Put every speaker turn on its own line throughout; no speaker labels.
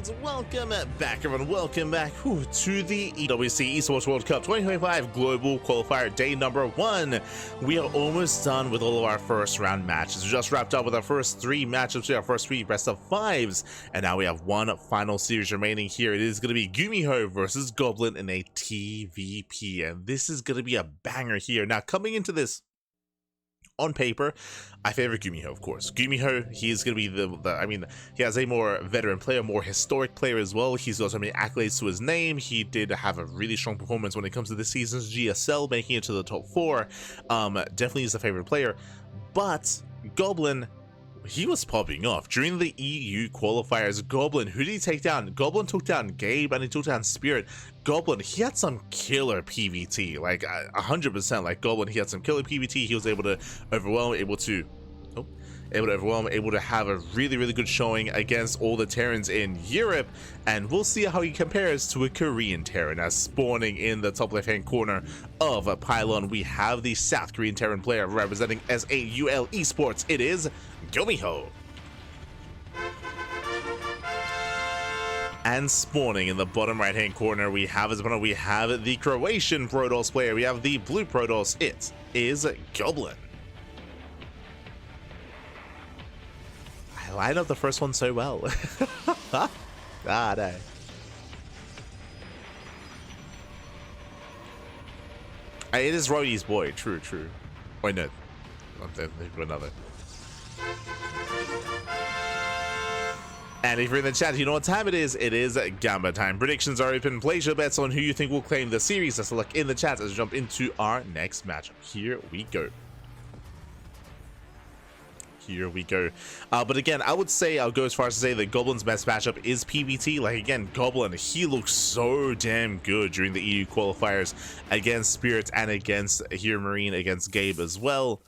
And welcome back, everyone. Welcome back to the EWC Esports World Cup 2025 Global Qualifier Day number 1. We are almost done with all of our first round matches. We just wrapped up with our first 3 matchups, our first 3 best of 5s, and now we have one final series remaining here. It is going to be GuMiho versus Goblin in a TvP, and this is going to be a banger here. Now, coming into this, on paper, I favor GuMiho, of course. GuMiho, he's going to be I mean, he has a more veteran player, more historic player as well. He's got so many accolades to his name. He did have a really strong performance when it comes to this season's GSL, making it to the top 4. Definitely is a favorite player. But Goblin, he was popping off during the EU qualifiers. Goblin, who did he take down? Goblin took down Gabe and he took down Spirit. Goblin, he had some killer PvT, like 100%. Like Goblin, he had some killer PvT. He was able to overwhelm, able to have a really good showing against all the Terrans in Europe, and we'll see how he compares to a Korean Terran. As spawning in the top left hand corner of a pylon, we have the South Korean Terran player representing SAUL Esports. It is GuMiho. And spawning in the bottom right hand corner, we have the Croatian Protoss player. We have the blue Protoss. It is Goblin. I lined up the first one so well. No. It is Rhodey's boy. True. Wait, no. They've got another. And if you're in the chat, you know what time it is. It is Gamba time. Predictions are open. Place your bets on who you think will claim the series. Let's look in the chat as we jump into our next matchup. Here we go. But again, I would say, I'll go as far as to say that Goblin's best matchup is PvT. Like, again, Goblin, he looks so damn good during the EU qualifiers against Spirit and against Hero Marine, against Gabe as well.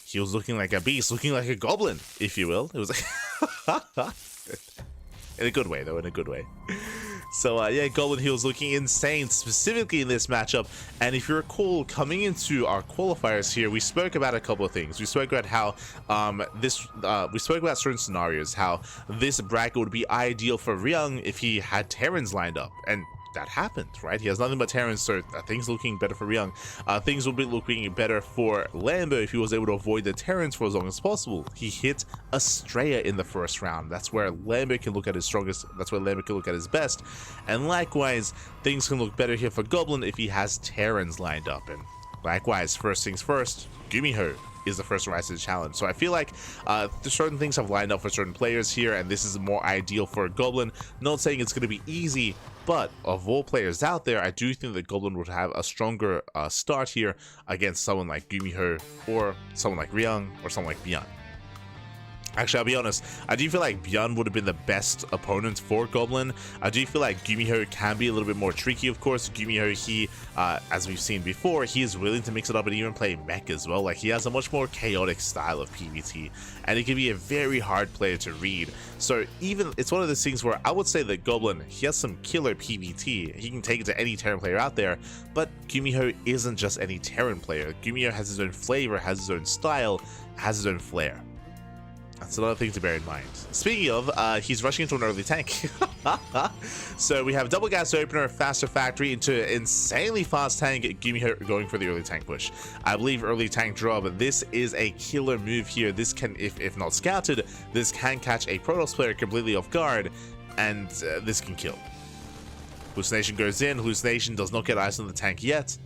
He was looking like a beast, looking like a goblin, if you will. It was like in a good way, though, in a good way. So yeah, Goblin, he was looking insane, specifically in this matchup. And if you recall, coming into our qualifiers here, we spoke about a couple of things. We spoke about how we spoke about certain scenarios, how this bracket would be ideal for Ryung if he had Terrans lined up, and that happened, right? He has nothing but Terrans, so things looking better for Ryung. Things will be looking better for Lambo if he was able to avoid the Terrans for as long as possible. He hit Estrella in the first round. That's where Lambo can look at his strongest. That's where Lambo can look at his best. And likewise, things can look better here for Goblin if he has Terrans lined up. And likewise, first things first, GuMiho is the first to rise to the challenge. So I feel like certain things have lined up for certain players here, and this is more ideal for Goblin. Not saying it's going to be easy, but of all players out there, I do think that Goblin would have a stronger start here against someone like GuMiho, or someone like Ryung, or someone like Bjorn. Actually, I'll be honest, I do feel like Bjorn would have been the best opponent for Goblin. I do feel like GuMiho can be a little bit more tricky, of course. GuMiho, he, as we've seen before, he is willing to mix it up and even play mech as well. Like, he has a much more chaotic style of PvT, and he can be a very hard player to read. So even, it's one of those things where I would say that Goblin, he has some killer PvT. He can take it to any Terran player out there, but GuMiho isn't just any Terran player. GuMiho has his own flavor, has his own style, has his own flair. That's another thing to bear in mind. Speaking of, he's rushing into an early tank. So we have double gas opener, faster factory into insanely fast tank. GuMiho going for the early tank push. I believe early tank drop. This is a killer move here. This can, if not scouted, this can catch a Protoss player completely off guard, and this can kill. Hallucination goes in. Hallucination does not get eyes on the tank yet.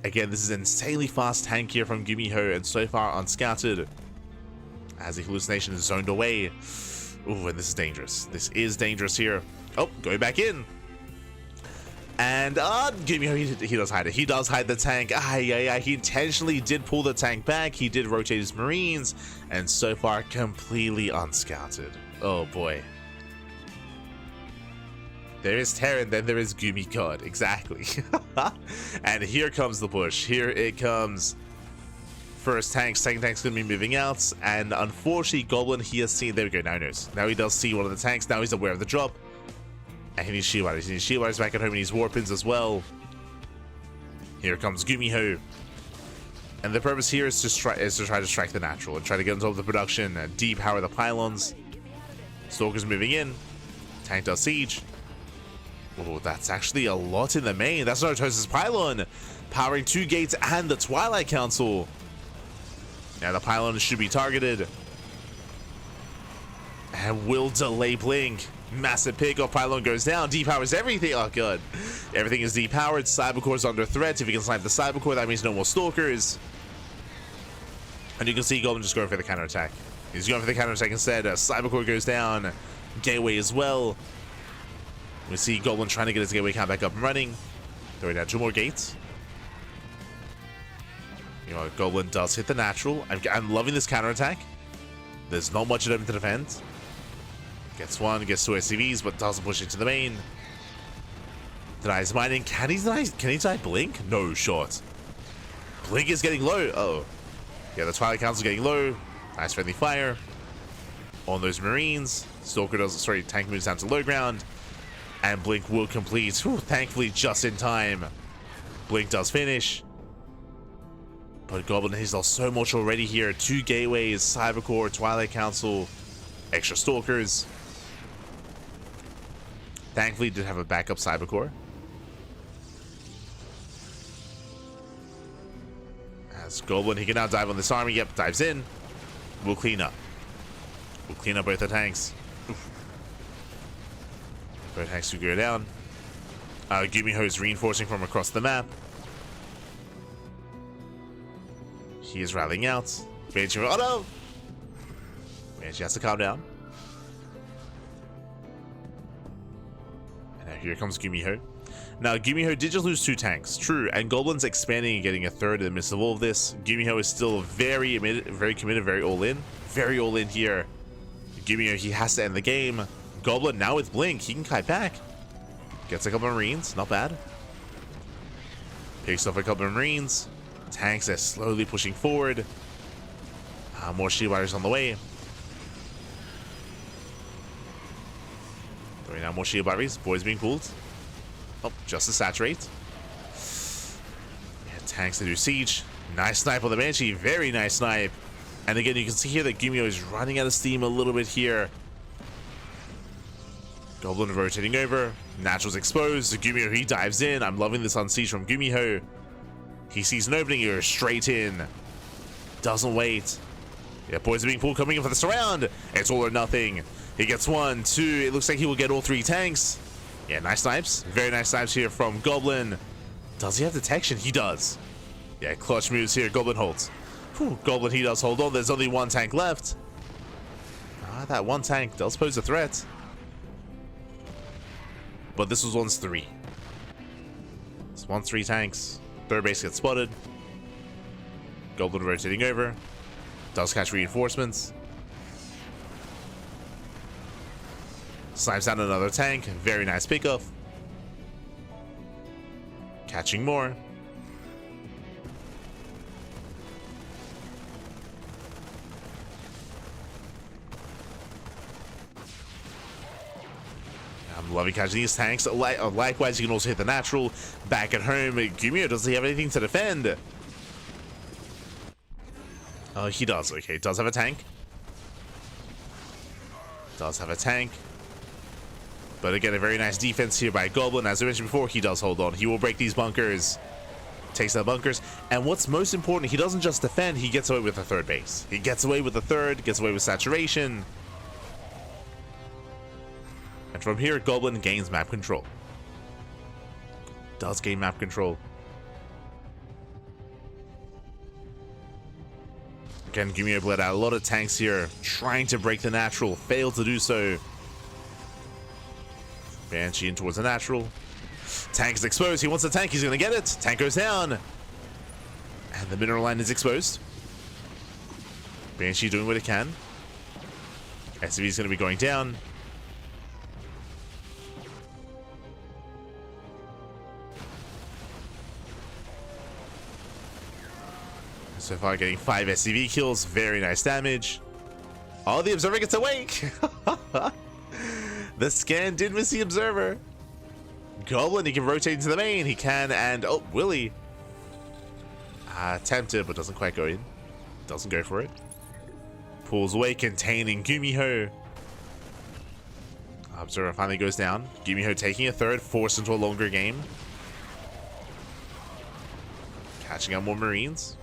Again, this is insanely fast tank here from GuMiho, and so far unscouted, as the hallucination is zoned away. Ooh, and this is dangerous. This is dangerous here. Oh, going back in. And GuMiho, he does hide it. He does hide the tank. He intentionally did pull the tank back. He did rotate his Marines, and so far completely unscouted. Oh boy. There is Terran, then there is GuMiho. Exactly. And here comes the push. Here it comes. First tank, second tank's gonna be moving out, and unfortunately Goblin, he has seen, there we go, now he knows. Now he does see one of the tanks, now he's aware of the drop. And he needs shield riders, he needs shield riders back at home, and he needs warpins as well. Here comes GuMiho. And the purpose here is to try to strike the natural and try to get on top of the production and depower the pylons. Stalker's moving in. Tank does siege. Oh, that's actually a lot in the main. That's Naruto's pylon, powering 2 gates and the Twilight Council. Now the pylon should be targeted. And will delay blink. Massive pickoff. Pylon goes down. Depowers everything. Oh god. Everything is depowered. Cybercore's under threat. If he can snipe the Cybercore, that means no more Stalkers. And you can see Goblin just going for the counterattack. He's going for the counterattack instead. Cybercore goes down. Gateway as well. We see Goblin trying to get his gateway count back up and running. Throwing down 2 more gates. You know, Goblin does hit the natural. I'm loving this counterattack. There's not much of them to defend. Gets 1, gets 2 SCVs, but doesn't push into the main. Denies mining. Can he deny Blink? No shot. Blink is getting low. Oh. Yeah, the Twilight Council getting low. Nice friendly fire on those Marines. Stalker does, sorry, tank moves down to low ground. And Blink will complete. Whew, thankfully, just in time. Blink does finish. But Goblin has lost so much already here. 2 gateways, Cybercore, Twilight Council, extra Stalkers. Thankfully, did have a backup Cybercore. As Goblin, he can now dive on this army. Yep, dives in. We'll clean up. We'll clean up both the tanks. Oof. Both tanks will go down. GuMiho is reinforcing from across the map. He is rallying out. Banshee, oh no! Banshee has to calm down. And now here comes GuMiho. Now, GuMiho did just lose 2 tanks, true, and Goblin's expanding and getting a 3rd in the midst of all of this. GuMiho is still very committed, very all in. Very all in here. GuMiho, he has to end the game. Goblin, now with Blink, he can kite back. Gets a couple of Marines, not bad. Picks off a couple of Marines. Tanks are slowly pushing forward. More shield wires on the way. Throwing out more shield batteries. Boys being pulled. Oh, just to saturate. Yeah, tanks to do siege. Nice snipe on the Banshee. Very nice snipe. And again, you can see here that GuMiho is running out of steam a little bit here. Goblin rotating over. Natural's exposed. GuMiho, he dives in. I'm loving this on siege from GuMiho. He sees an opening here, straight in. Doesn't wait. Yeah, boys are being pulled, coming in for the surround. It's all or nothing. He gets 1, 2. It looks like he will get all 3 tanks. Yeah, nice snipes. Very nice snipes here from Goblin. Does he have detection? He does. Yeah, clutch moves here. Goblin holds. Whew, Goblin, he does hold on. There's only 1 tank left. That 1 tank does pose a threat. But this was once 3. It's once 3 tanks. 3rd base gets spotted. Goblin rotating over. Does catch reinforcements. Snipes down another tank. Very nice pickoff. Catching more. I'm loving catching these tanks. Likewise, you can also hit the natural. Back at home, GuMiho, does he have anything to defend? He does. Okay, does have a tank. Does have a tank. But again, a very nice defense here by Goblin. As I mentioned before, he does hold on. He will break these bunkers. Takes out bunkers. And what's most important, he doesn't just defend, he gets away with the 3rd base. He gets away with the 3rd, gets away with saturation. And from here, Goblin gains map control. Does gain map control. Again, GuMiho bled out a lot of tanks here, trying to break the natural. Failed to do so. Banshee in towards the natural. Tank is exposed. He wants the tank. He's going to get it. Tank goes down. And the mineral line is exposed. Banshee doing what it can. SCV is going to be going down. So far getting 5 SCV kills. Very nice damage. Oh, the Observer gets awake. The scan did miss the Observer. Goblin, he can rotate into the main. He can, and oh, Willie. Tempted, but doesn't quite go in. Doesn't go for it. Pulls away, containing GuMiho. Observer finally goes down. GuMiho taking a third, forced into a longer game. Catching up more Marines.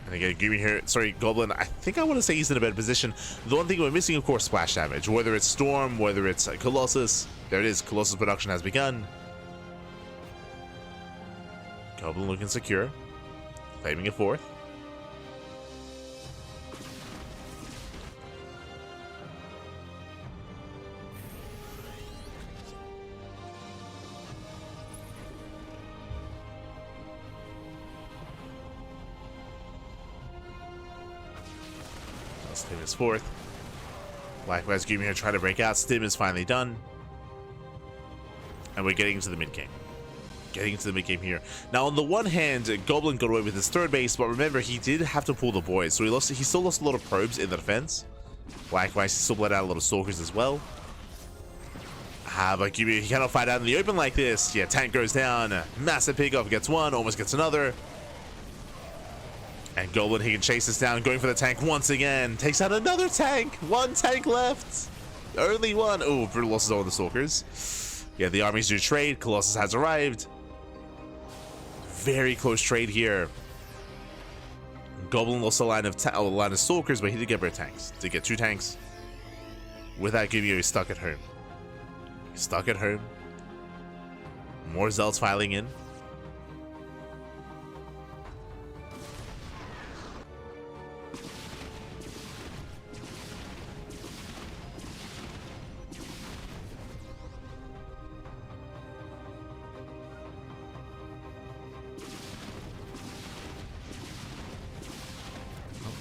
And again, GuMiho, sorry, Goblin, I think I want to say he's in a better position. The one thing we're missing, of course, splash damage. Whether it's Storm, whether it's Colossus. There it is, Colossus production has begun. Goblin looking secure. Claiming a fourth. Stim is fourth. Likewise, GuMiho trying to break out. Stim is finally done. And we're getting into the mid-game. Getting into the mid-game here. Now, on the one hand, Goblin got away with his third base, but remember, he did have to pull the boys, so he still lost a lot of probes in the defense. Likewise, he still bled out a lot of stalkers as well. But GuMiho, he cannot fight out in the open like this. Yeah, tank goes down. Massive pickoff, gets one, almost gets another. And Goblin, he can chase this down, going for the tank once again. Takes out another tank. One tank left. Only one. Oh, brutal losses on the stalkers. Yeah, the armies do trade. Colossus has arrived. Very close trade here. Goblin lost a line of stalkers, but he did get better tanks. Did get two tanks. With that, GuMiho is stuck at home. He's stuck at home. More zealots filing in.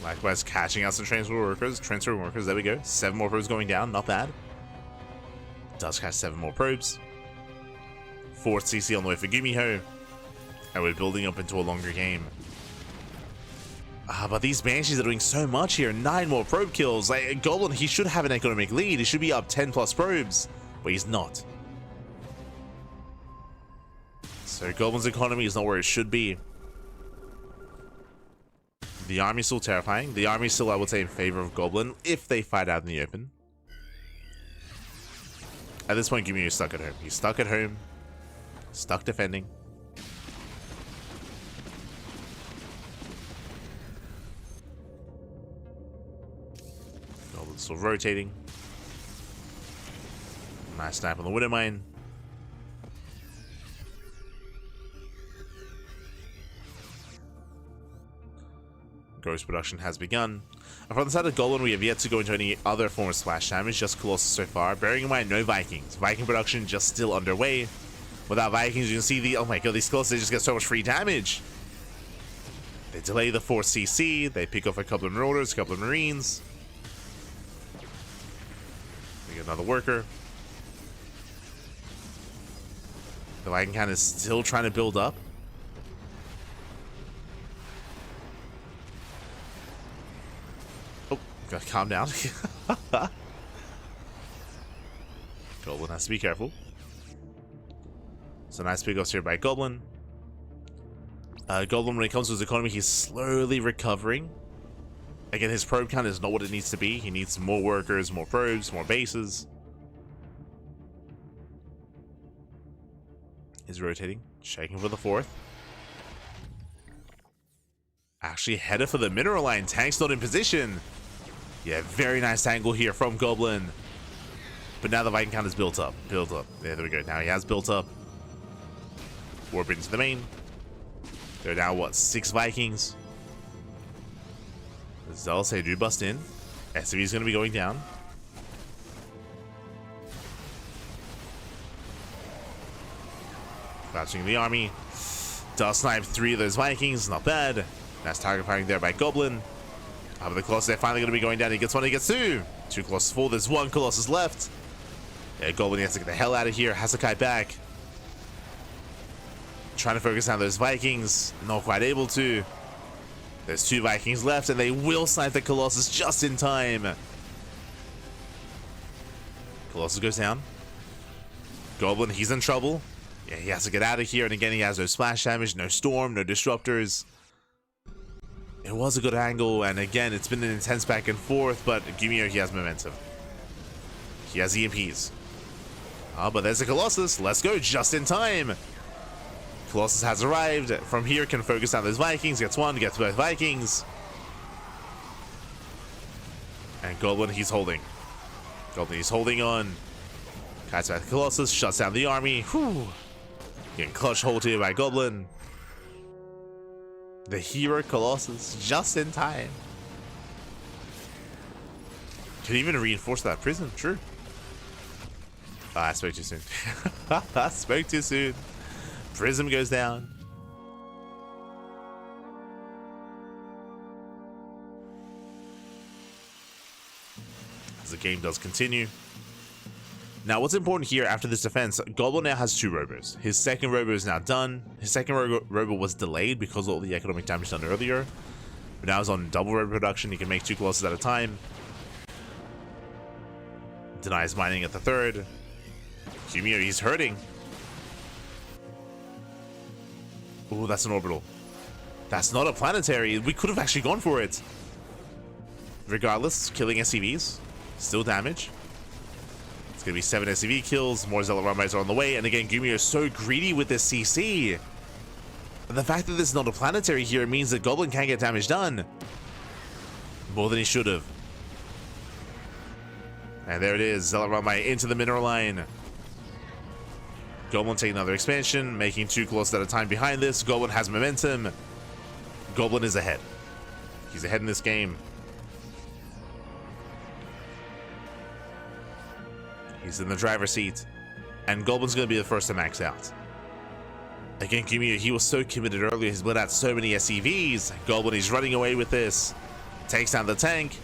Likewise, catching out some transfer workers. There we go. 7 more probes going down. Not bad. Does catch 7 more probes. 4th CC on the way for GuMiho. And we're building up into a longer game. But these Banshees are doing so much here. 9 more probe kills. Like, Goblin, he should have an economic lead. He should be up 10 plus probes. But he's not. So Goblin's economy is not where it should be. The army's still terrifying. The army's still, I would say, in favor of Goblin if they fight out in the open. At this point, GuMiho is stuck at home. He's stuck at home. Stuck defending. Goblin's still rotating. Nice snap on the Widow Mine. Ghost production has begun. And from the side of Goblin, we have yet to go into any other form of splash damage, just Colossus so far. Bearing in mind, no Vikings. Viking production just still underway. Without Vikings, you can see the, oh my god, these Colossus just get so much free damage. They delay the 4th CC, they pick off a couple of Marauders, a couple of Marines. We get another worker. The Viking count is still trying to build up. Gotta calm down. Goblin has to be careful. So nice pickoffs here by Goblin. Goblin, when it comes to his economy, he's slowly recovering. Again, his probe count is not what it needs to be. He needs more workers, more probes, more bases. He's rotating, checking for the 4th. Actually headed for the mineral line. Tank's not in position. Yeah, very nice angle here from Goblin. But now the Viking count is built up. Built up. Yeah, there we go. Now he has built up. Warp into the main. There are now, what, 6 Vikings? The Zealots, they do bust in. SCV is going to be going down. Crouching the army. Does snipe 3 of those Vikings. Not bad. Nice target firing there by Goblin. But the Colossus, they're finally going to be going down. He gets 1, he gets 2. 2 Colossus full. There's 1 Colossus left. Yeah, Goblin has to get the hell out of here. Has to kite back. Trying to focus on those Vikings. Not quite able to. There's 2 Vikings left, and they will snipe the Colossus just in time. Colossus goes down. Goblin, he's in trouble. Yeah, he has to get out of here. And again, he has no splash damage, no storm, no disruptors. It was a good angle, and again, it's been an intense back and forth, but GuMiho, he has momentum. He has EMPs. But there's a Colossus. Let's go, just in time. Colossus has arrived. From here, can focus on those Vikings. Gets one, gets both Vikings. And Goblin, he's holding. Goblin, he's holding on. Kites back the Colossus, shuts down the army. Whew. Getting clutch hold here by Goblin. The hero Colossus, just in time. Could even reinforce that prison, true. I spoke too soon. I spoke too soon. Prism goes down. As the game does continue. Now, what's important here after this defense, Goblin now has 2 robos. His second robo is now done. His second robo was delayed because of all the economic damage done earlier. But now he's on double robo production. He can make 2 Colossus at a time. Denies mining at the third. GuMiho, he's hurting. Oh, that's an orbital. That's not a planetary. We could have actually gone for it. Regardless, killing SCVs. Still damage. It's going to be 7 SCV kills. More Zealot Rumbites are on the way. And again, GuMiho is so greedy with this CC. And the fact that this is not a planetary here means that Goblin can't get damage done. More than he should have. And there it is. Zealot Rumbite into the mineral line. Goblin taking another expansion, making 2 Colossus at a time behind this. Goblin has momentum. Goblin is ahead. He's ahead in this game. He's in the driver's seat. And Goblin's going to be the first to max out. Again, GuMiho, he was so committed earlier. He's bled out so many SCVs. Goblin, he's running away with this. Takes down the tank.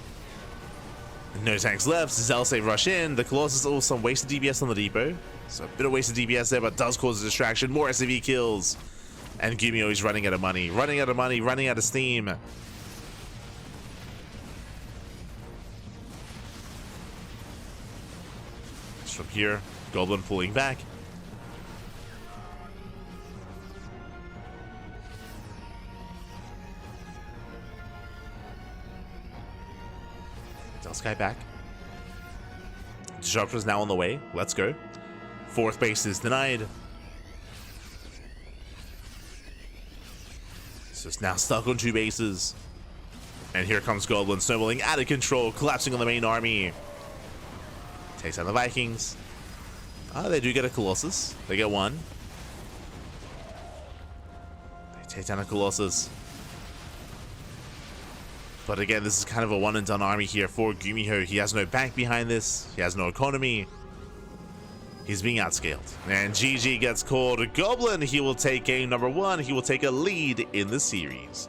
No tanks left. Zelsave rush in. The Colossus, oh, some wasted DBS on the depot. So a bit of wasted DBS there, but does cause a distraction. More SCV kills. And GuMiho is running out of money. Running out of money. Running out of steam. From here, Goblin pulling back. Sky back. Disruptor is now on the way. Let's go. 4th base is denied. So it's now stuck on 2 bases. And here comes Goblin, snowballing out of control, collapsing on the main army. Takes out the Vikings. They do get a Colossus. They get 1. They take down a Colossus. But again, this is kind of a one and done army here for GuMiho. He has no bank behind this. He has no economy. He's being outscaled. And GG gets called. Goblin, he will take game number 1. He will take a lead in the series.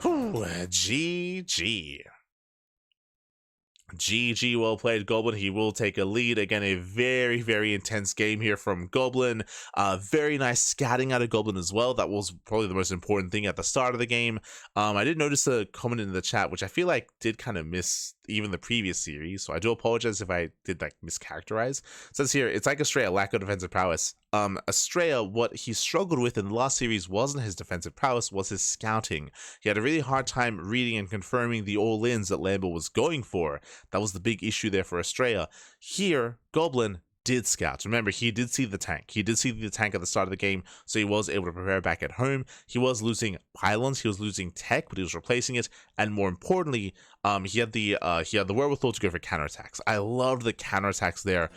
Whew, GG. GG, well played, Goblin. He will take a lead. Again, a very, very intense game here from Goblin. Very nice scouting out of Goblin as well. That was probably the most important thing at the start of the game. I did notice a comment in the chat, which I feel like did kind of miss even the previous series, so I do apologize if I did like mischaracterize. It says here, it's like Estrella, lack of defensive prowess. Estrella, what he struggled with in the last series wasn't his defensive prowess, was his scouting. He had a really hard time reading and confirming the all-ins that Lambo was going for. That was the big issue there for Estrella. Here, Goblin did scout. Remember, he did see the tank. He did see the tank at the start of the game, so he was able to prepare back at home. He was losing pylons, he was losing tech, but he was replacing it, and more importantly, he had the wherewithal to go for counterattacks. I loved the counterattacks there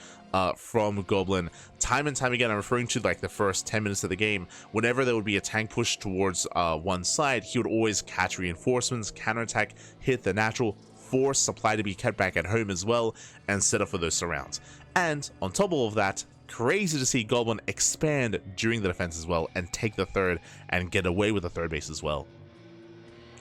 from Goblin. Time and time again, I'm referring to like the first 10 minutes of the game. Whenever there would be a tank push towards one side, he would always catch reinforcements, counterattack, hit the natural, force supply to be kept back at home as well, and set up for those surrounds. And on top of all of that, crazy to see Goblin expand during the defense as well and take the third and get away with the third base as well.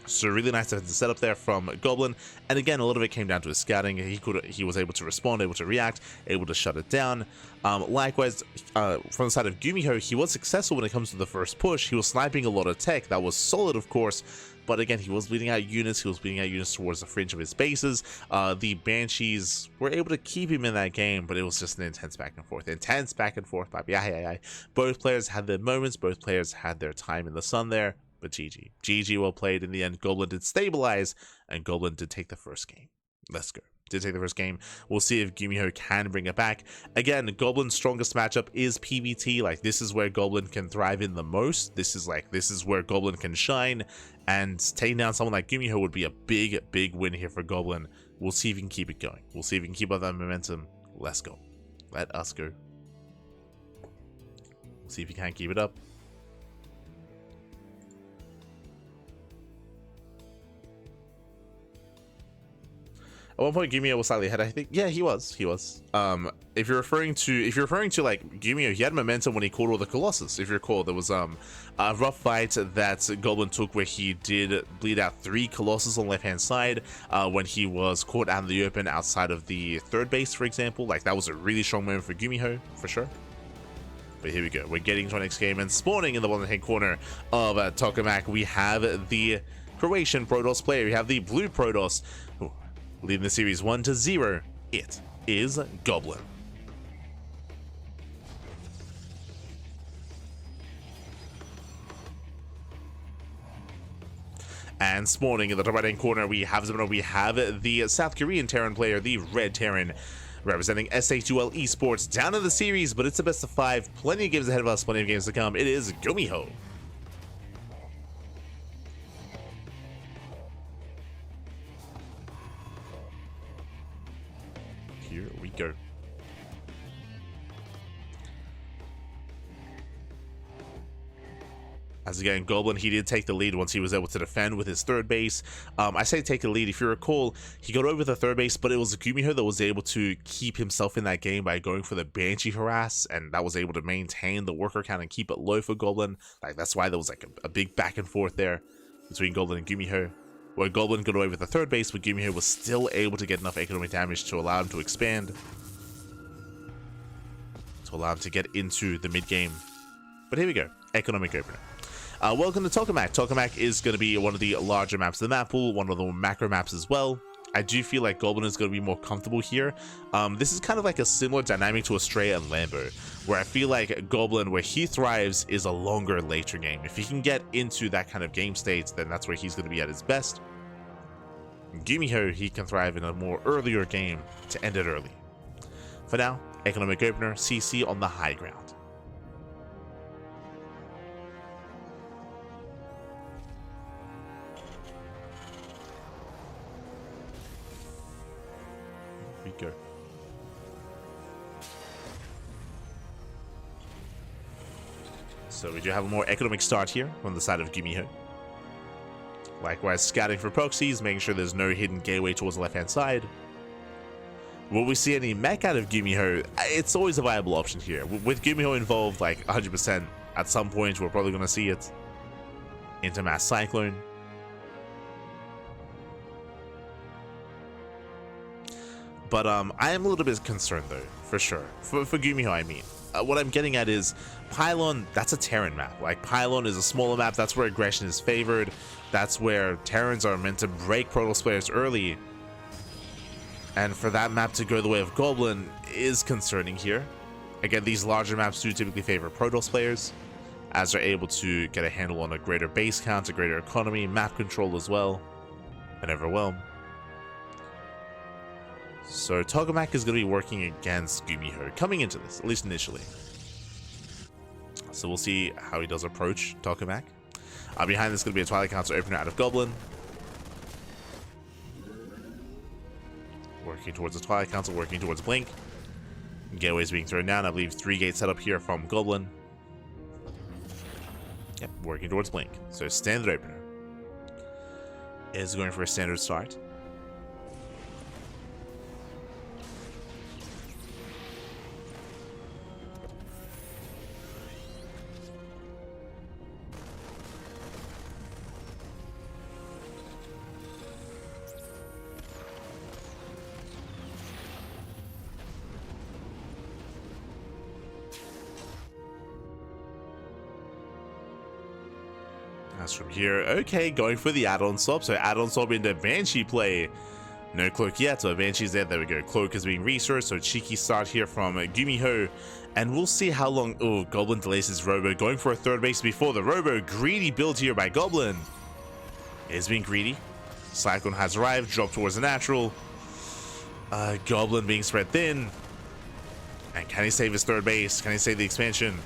So really nice defensive setup there from Goblin, and again, a lot of it came down to his scouting. He was able to respond, able to react, able to shut it down. Likewise, from the side of GuMiho, he was successful when it comes to the first push. He was sniping a lot of tech. That was solid, of course, but again, he was bleeding out units. He was bleeding out units towards the fringe of his bases. The Banshees were able to keep him in that game, but it was just an intense back and forth. Intense back and forth, baby. Both players had their moments. Both players had their time in the sun there. But GG. GG, well played. In the end, Goblin did stabilize, and Goblin did take the first game. Let's go. Did take the first game. We'll see if GuMiho can bring it back. Again, Goblin's strongest matchup is PvT. Like, this is where Goblin can thrive in the most. This is where Goblin can shine. And taking down someone like GuMiho would be a big win here for Goblin. We'll see if he can keep it going. We'll see if he can keep up that momentum. Let's go. Let us go. We'll see if he can keep it up. At one point, GuMiho was slightly ahead. I think, yeah, he was. If you're referring to like GuMiho, he had momentum when he caught all the Colossus. If you recall, there was a rough fight that Goblin took where he did bleed out 3 Colossus on the left hand side when he was caught out in the open outside of the third base, for example. Like, that was a really strong moment for GuMiho, for sure. But here we go. We're getting to our next game, and spawning in the bottom hand corner of Tokamak, we have the Croatian Protoss player. We have the blue Protoss. Leading the series 1-0, it is Goblin. And spawning in the top right hand corner, we have the South Korean Terran player, the Red Terran, representing SA2L Esports, down in the series, but it's a best of 5. Plenty of games ahead of us, plenty of games to come. It is GuMiho. Here we go. As again, Goblin, he did take the lead once he was able to defend with his third base. I say take the lead. If you recall, he got over the third base, but it was GuMiho that was able to keep himself in that game by going for the Banshee harass, and that was able to maintain the worker count and keep it low for Goblin. Like, that's why there was like a big back and forth there between Goblin and GuMiho, where Goblin got away with the third base, but GuMiho was still able to get enough economic damage to allow him to expand, to allow him to get into the mid game. But here we go, economic opener. Welcome to Tokamak. Tokamak is going to be one of the larger maps of the map pool, one of the macro maps as well. I do feel like Goblin is going to be more comfortable here. This is kind of like a similar dynamic to Astrea and Lambo, where I feel like Goblin, where he thrives, is a longer later game. If he can get into that kind of game state, then that's where he's going to be at his best. GuMiho, he can thrive in a more earlier game to end it early. For now, economic opener, CC on the high ground. Here we go. So we do have a more economic start here on the side of GuMiho. Likewise, scouting for proxies, making sure there's no hidden gateway towards the left-hand side. Will we see any mech out of GuMiho? It's always a viable option here. With GuMiho involved, like 100%, at some point, we're probably going to see it. Into Mass Cyclone. But I am a little bit concerned, though, for sure. For GuMiho, I mean. What I'm getting at is, Pylon, that's a Terran map. Like, Pylon is a smaller map. That's where aggression is favored. That's where Terrans are meant to break Protoss players early. And for that map to go the way of Goblin is concerning here. Again, these larger maps do typically favor Protoss players, as they're able to get a handle on a greater base count, a greater economy, map control as well, and overwhelm. So Tokamak is going to be working against GuMiho coming into this, at least initially. So we'll see how he does approach Tokamak. Behind this is going to be a Twilight Council opener out of Goblin. Working towards the Twilight Council, working towards Blink. Gateways being thrown down. I believe 3 gates set up here from Goblin. Yep, working towards Blink. So standard opener is going for a standard start. From here, okay, going for the add-on swap. So add-on swap into Banshee play. No cloak yet, so Banshee's there. There we go. Cloak is being resourced, so cheeky start here from GuMiho, and we'll see how long. Oh, Goblin delays his Robo, going for a third base before the Robo. Greedy build here by Goblin. Is being greedy. Cyclone has arrived, dropped towards the natural. Goblin being spread thin. And can he save his third base? Can he save the expansion?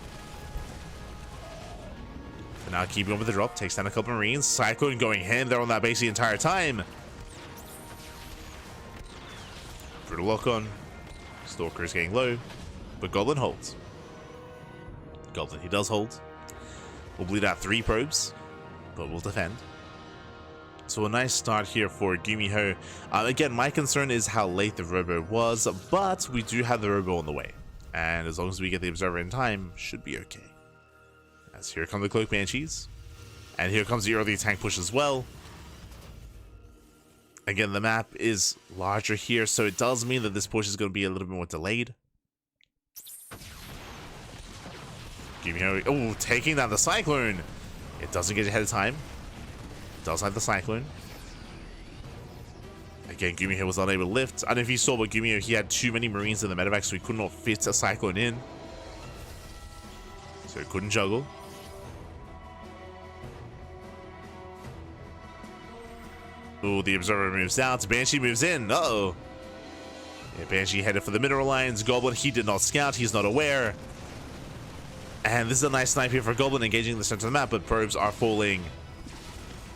But now keeping up with the drop. Takes down a couple Marines. Cyclone going hand there on that base the entire time. Brutal lock on. Stalker is getting low. But Goblin holds. Goblin, he does hold. We'll bleed out 3 probes. But we'll defend. So a nice start here for GuMiho. Again, my concern is how late the robo was, but we do have the robo on the way. And as long as we get the observer in time, should be okay. As here come the Cloak Banshees. And here comes the early tank push as well. Again, the map is larger here, so it does mean that this push is going to be a little bit more delayed. GuMiho, oh, taking down the Cyclone. It doesn't get ahead of time. Does have the Cyclone. Again, GuMiho was unable to lift. I don't know if you saw, but GuMiho, he had too many Marines in the medevac, so he could not fit a Cyclone in. So he couldn't juggle. Oh, the Observer moves out. Banshee moves in. Uh-oh. Yeah, Banshee headed for the mineral lines. Goblin, he did not scout. He's not aware. And this is a nice snipe here for Goblin, engaging the center of the map, but probes are falling.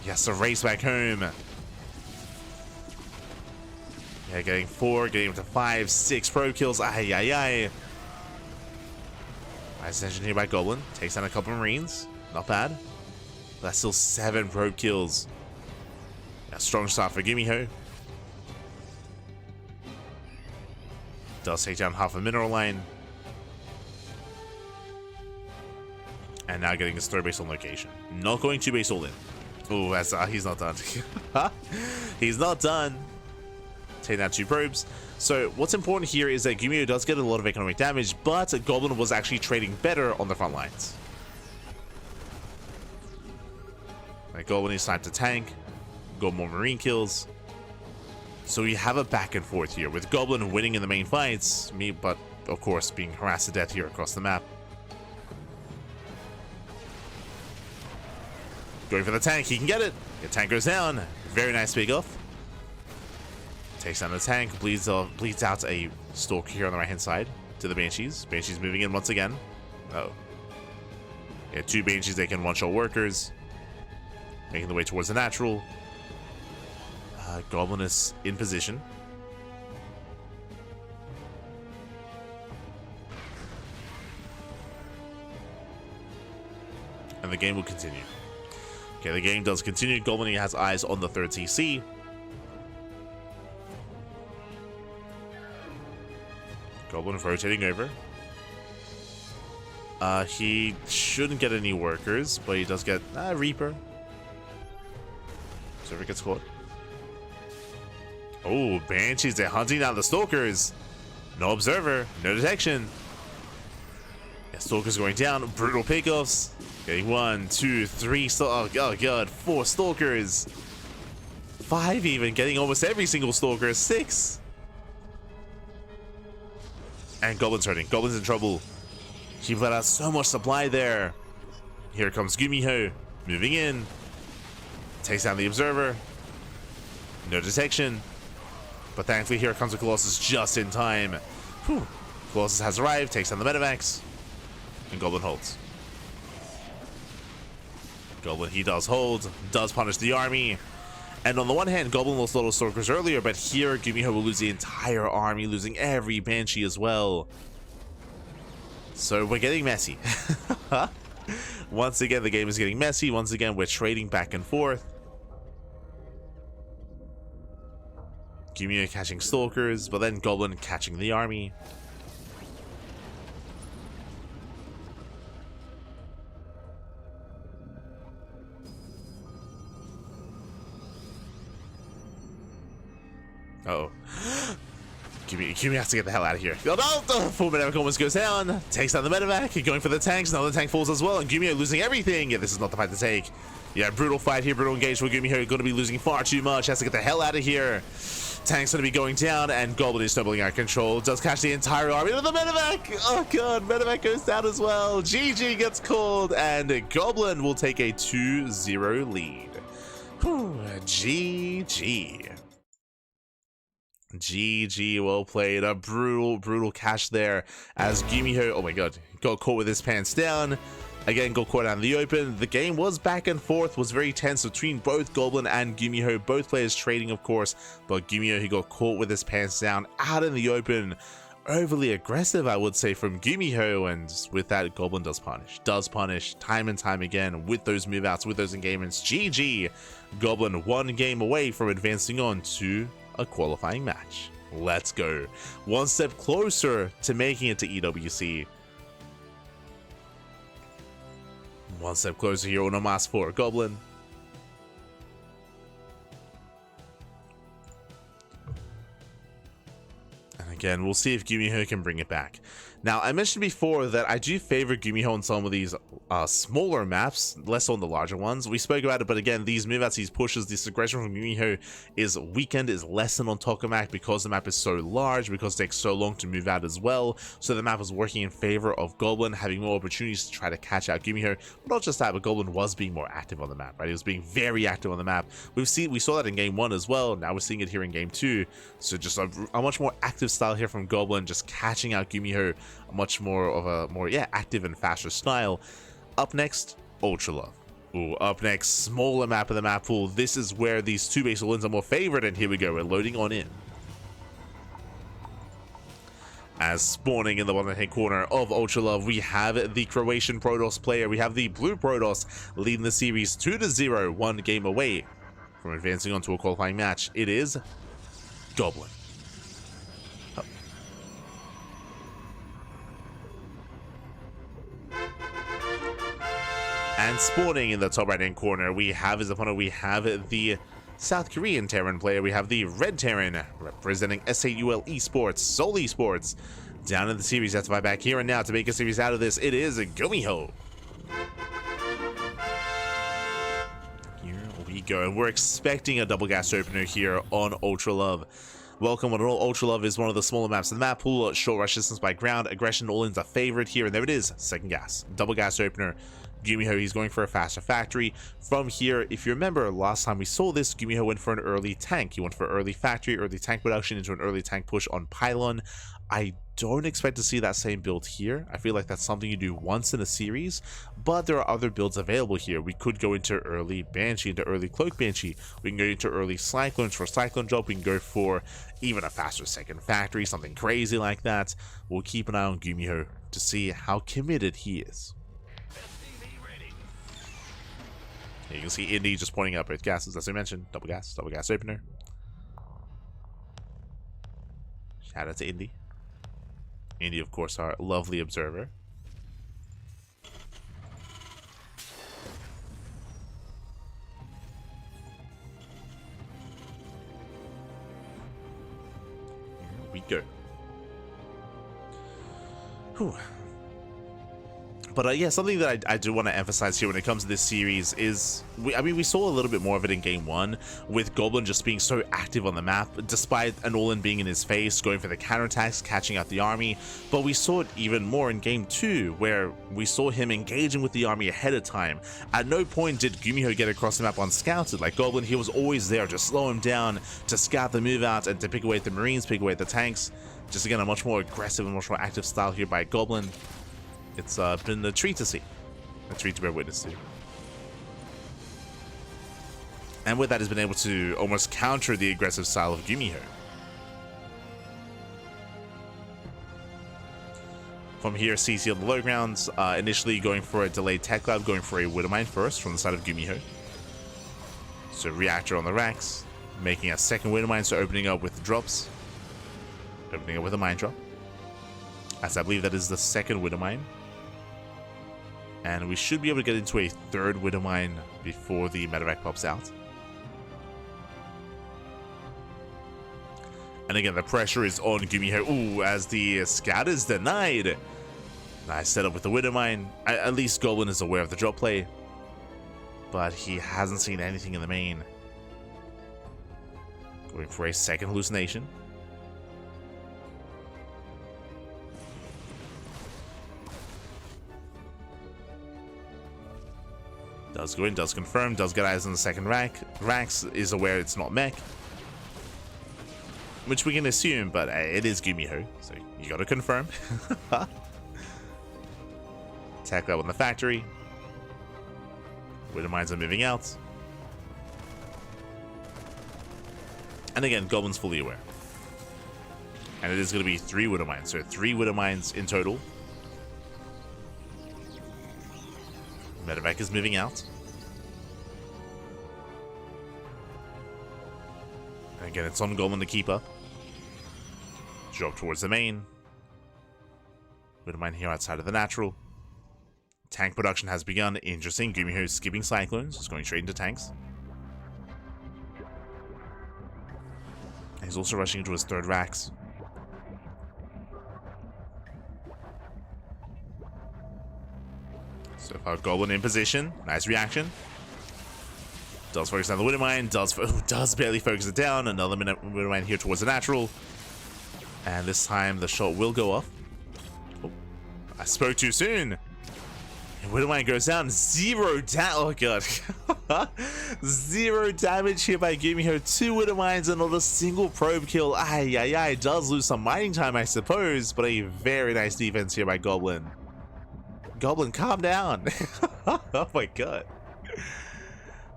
Yes, a race back home. Yeah, getting 4, getting up to 5, 6 probe kills. Ay, ay, ay. Nice attention here by Goblin. Takes down a couple of Marines. Not bad. But that's still 7 probe kills. A strong start for GuMiho. Does take down half a mineral line. And now getting his 3rd base on location. Not going 2 base all in. Oh, that's he's not done. He's not done. Taking out 2 probes. So what's important here is that GuMiho does get a lot of economic damage, but Goblin was actually trading better on the front lines. Like Goblin is time to tank, got more Marine kills. So we have a back and forth here with Goblin winning in the main fights, but of course being harassed to death here across the map. Going for the tank, he can get it. The tank goes down. Very nice big off. Takes down the tank, bleeds out a Stalker here on the right hand side to the Banshees. Banshees moving in once again. Oh. Yeah, 2 Banshees, they can one-shot workers. Making the way towards the natural. Goblin is in position. And the game will continue. Okay, the game does continue. Goblin has eyes on the 3rd TC. Goblin rotating over. He shouldn't get any workers, but he does get Reaper. Observer gets caught. Oh, Banshees, they're hunting down the Stalkers. No Observer, no detection. Yeah, Stalkers going down. Brutal pickoffs. Getting 1, 2, 3. Oh god, 4 Stalkers. 5 even. Getting almost every single Stalker. 6. And Goblin's hurting. Goblin's in trouble. He let out so much supply there. Here comes GuMiho. Moving in. Takes down the Observer. No detection. But thankfully here comes the Colossus just in time. Whew. Colossus has arrived. Takes down the medevacs. And Goblin holds. Goblin, he does hold. Does punish the army. And on the one hand, Goblin lost a lot of Stalkers earlier, but here GuMiho will lose the entire army, losing every Banshee as well. So we're getting messy. Once again, the game is getting messy. Once again, we're trading back and forth. GuMiho catching Stalkers, but then Goblin catching the army. Uh-oh. GuMiho has to get the hell out of here. Oh, no! Full medevac almost goes down. Takes down the medevac. Going for the tanks. Now the tank falls as well. And GuMiho losing everything. Yeah, this is not the fight to take. Yeah, brutal fight here. Brutal engage for GuMiho. Going to be losing far too much. Has to get the hell out of here. Tank's going to be going down. And Goblin is snowballing out of control. Does catch the entire army. Oh, the medevac! Oh, God. Medevac goes down as well. GG gets called. And Goblin will take a 2-0 lead. Whew, GG. GG, well played. A brutal catch there as GuMiho, oh my god, got caught with his pants down. Again, got caught out in the open. The game was back and forth, was very tense between both Goblin and GuMiho, both players trading, of course, but GuMiho, he got caught with his pants down out in the open. Overly aggressive, I would say, from GuMiho, and with that, Goblin does punish time and time again with those move outs, with those engagements. GG, Goblin 1 game away from advancing on to a qualifying match. Let's go. One step closer to making it to EWC. One step closer here on a Mass 4 Goblin. And again, we'll see if GuMiho can bring it back. Now, I mentioned before that I do favor GuMiho on some of these smaller maps, less on the larger ones. We spoke about it, but again, these move outs, these pushes, this aggression from GuMiho is weakened, is lessened on Tokamak because the map is so large, because it takes so long to move out as well. So the map was working in favor of Goblin, having more opportunities to try to catch out GuMiho. But not just that, but Goblin was being more active on the map, right? He was being very active on the map. We saw that in game 1 as well. Now we're seeing it here in game 2. So just a much more active style here from Goblin, just catching out GuMiho. Much more of a active and faster style. Up next, Ultra Love. Ooh, up next, smaller map of the map pool. This is where these two base wins are more favored, and here we go, we're loading on in. As spawning in the bottom right corner of Ultra Love, we have the Croatian Protoss player. We have the blue Protoss leading the series 2-0, 1 game away from advancing on to a qualifying match. It is Goblin. And spawning in the top right hand corner, we have his opponent. We have the South Korean Terran player. We have the Red Terran representing SAUL Esports, Seoul Esports. Down in the series, that's my back here and now to make a series out of this. It is GuMiho. Here we go. And we're expecting a double gas opener here on Ultra Love. Welcome on all. Ultra Love is one of the smaller maps in the map pool. Short rush distance by ground. Aggression all-ins are favored here. And there it is. Second gas. Double gas opener. GuMiho, he's going for a faster factory. From here, if you remember, last time we saw this, GuMiho went for an early tank. He went for early factory, early tank production into an early tank push on Pylon. I don't expect to see that same build here. I feel like that's something you do once in a series, but there are other builds available here. We could go into early Banshee, into early Cloak Banshee. We can go into early Cyclones for Cyclone Drop. We can go for even a faster second factory, something crazy like that. We'll keep an eye on GuMiho to see how committed he is. You can see Indy just pointing out both gases, as I mentioned. Double gas opener. Shout out to Indy. Indy, of course, our lovely observer. Here we go. Whew. But yeah, something that I do want to emphasize here when it comes to this series is, we saw a little bit more of it in game 1, with Goblin just being so active on the map, despite an all-in being in his face, going for the counterattacks, catching out the army. But we saw it even more in game 2, where we saw him engaging with the army ahead of time. At no point did GuMiho get across the map unscouted. Like Goblin, he was always there to slow him down, to scout the move out, and to pick away the Marines, pick away the tanks. Just again, a much more aggressive and much more active style here by Goblin. It's been a treat to see, a treat to bear witness to. And with that, has been able to almost counter the aggressive style of GuMiho. From here, CC on the low grounds, initially going for a delayed tech lab, going for a Widowmine first from the side of GuMiho. So reactor on the racks, making a second Widowmine, so opening up with the drops. Opening up with a mine drop. As I believe that is the second Widowmine. And we should be able to get into a third Widowmine before the medevac pops out. And again, the pressure is on GuMiho. Ooh, as the scout is denied. Nice setup with the Widowmine. At least Goblin is aware of the drop play. But he hasn't seen anything in the main. Going for a second hallucination. Does go in, does confirm, does get eyes on the second rack. Rax is aware it's not mech. which we can assume, but it is GuMiho, so you gotta confirm. Attack that in the factory. Widow Mines are moving out. And again, Goblin's fully aware. And it is going to be 3 Widow Mines, so 3 Widow Mines in total. Medevac is moving out. And again, it's on Goblin the Keeper. Drop towards the main. Widow Mine here outside of the natural. Tank production has begun. Interesting. GuMiho skipping Cyclones, just going straight into tanks. He's also rushing into his 3rd Rax. So far, Goblin in position. Nice reaction. Does focus on the Widow Mine. Does barely focus it down. Another Widow Mine here towards the natural. And this time, the shot will go off. Oh, I spoke too soon. Widow Mine goes down. 0 damage. Oh god. 0 damage here by GuMiho. 2 Widow Mines and not a single probe kill. Ay. Does lose some mining time, I suppose, but a very nice defense here by Goblin. Goblin, calm down. Oh my god.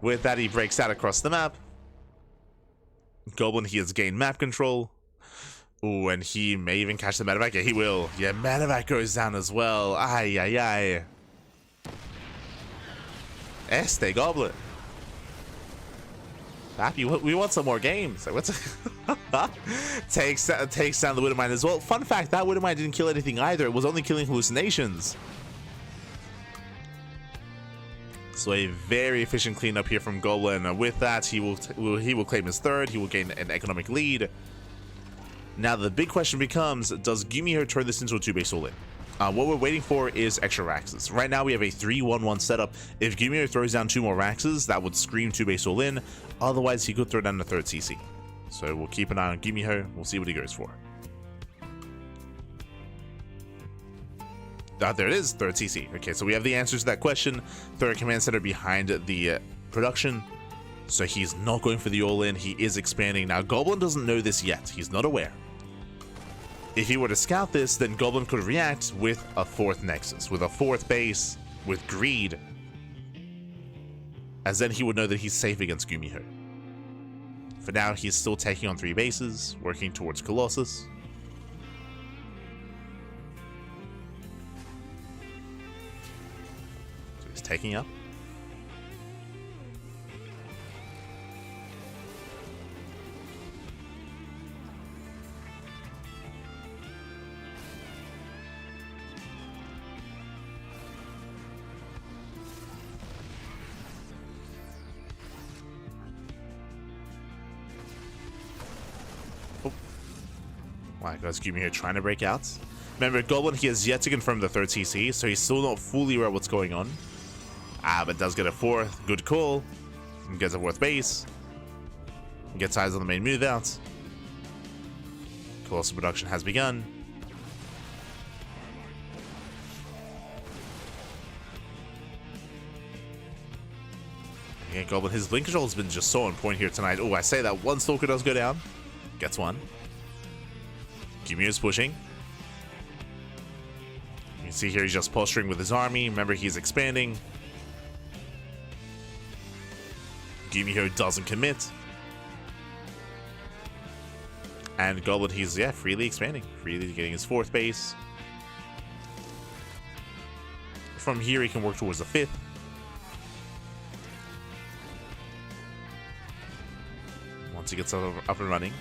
With that, he breaks out across the map. Goblin, he has gained map control. Ooh, and he may even catch the medevac. Yeah, he will. Yeah, medevac goes down as well. Ay. Este Goblin. Happy, we want some more games. So what's takes down the Widow Mine as well. Fun fact, that Widow Mine didn't kill anything either. It was only killing hallucinations. So a very efficient cleanup here from Goblin. With that, he will claim his 3rd. He will gain an economic lead. Now the big question becomes: does GuMiho turn this into a 2-base all-in? What we're waiting for is extra Raxes. Right now we have a 3-1-1 setup. If GuMiho throws down 2 more Raxes, that would scream 2-base all-in. Otherwise, he could throw down the 3rd CC. So we'll keep an eye on GuMiho. We'll see what he goes for. There it is, 3rd CC. Okay, so we have the answers to that question. 3rd command center behind the production. So he's not going for the all-in. He is expanding. Now, Goblin doesn't know this yet. He's not aware. If he were to scout this, then Goblin could react with a 4th Nexus, with a 4th base, with Greed. As then he would know that he's safe against GuMiho. For now, he's still taking on 3 bases, working towards Colossus. So he's taking up. My God, GuMiho trying to break out. Remember, Goblin, he has yet to confirm the 3rd CC, so he's still not fully aware of what's going on. But does get a 4th. Good call. Gets a 4th base. Gets eyes on the main move out. Colossal production has begun. Again, Goblin, his blink control has been just so on point here tonight. Oh, I say that one Stalker does go down. Gets one. GuMiho is pushing. You can see here he's just posturing with his army. Remember, he's expanding. GuMiho doesn't commit. And Goblin, he's, freely expanding. Freely getting his 4th base. From here, he can work towards the 5th. Once he gets up and running.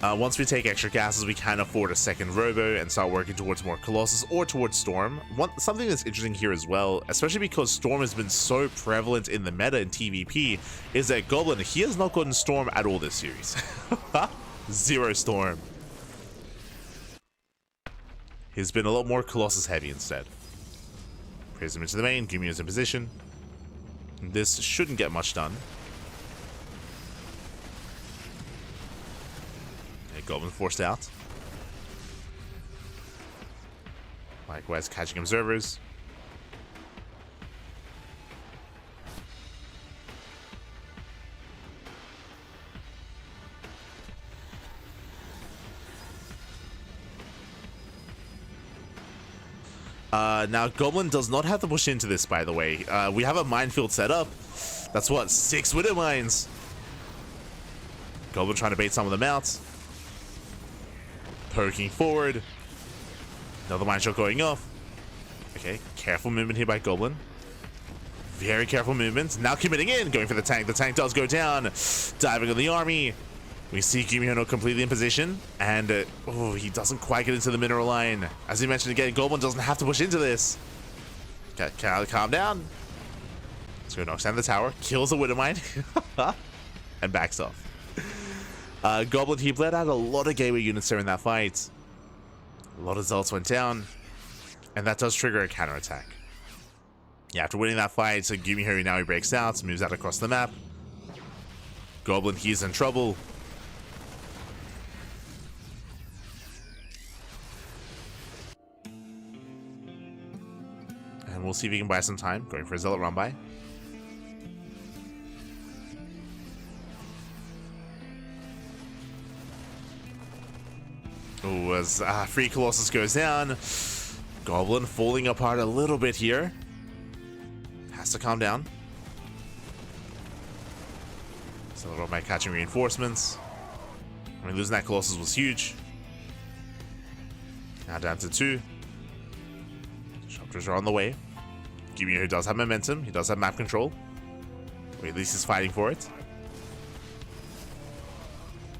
Once we take extra gases, we can afford a 2nd Robo and start working towards more Colossus or towards Storm. Something that's interesting here as well, especially because Storm has been so prevalent in the meta in TvP, is that Goblin, he has not gotten Storm at all this series. 0 Storm. He's been a lot more Colossus heavy instead. Praise him into the main, GuMiho's in position. This shouldn't get much done. Goblin forced out. Likewise, catching observers. Now, Goblin does not have to push into this, by the way. We have a minefield set up. That's what, 6 Widow Mines. Goblin trying to bait some of them out. Poking forward. Another mine shot going off. Okay, careful movement here by Goblin. Very careful movement. Now committing in, going for the tank. The tank does go down. Diving on the army. We see GuMiho not completely in position. And, oh, he doesn't quite get into the mineral line. As he mentioned again, Goblin doesn't have to push into this. Okay, calm down. Let's go knocks down the tower. Kills the Widow Mine. And backs off. Goblin, he bled out a lot of gateway units there in that fight. A lot of zealots went down. And that does trigger a counterattack. Yeah, after winning that fight, so GuMiho now he breaks out, moves out across the map. Goblin, he's in trouble. And we'll see if he can buy some time, going for a zealot run by. Oh, as Free Colossus goes down, Goblin falling apart a little bit here. Has to calm down. So little by catching reinforcements. I mean, losing that Colossus was huge. Now down to 2. Disruptors are on the way. GuMiho does have momentum. He does have map control. Or at least he's fighting for it.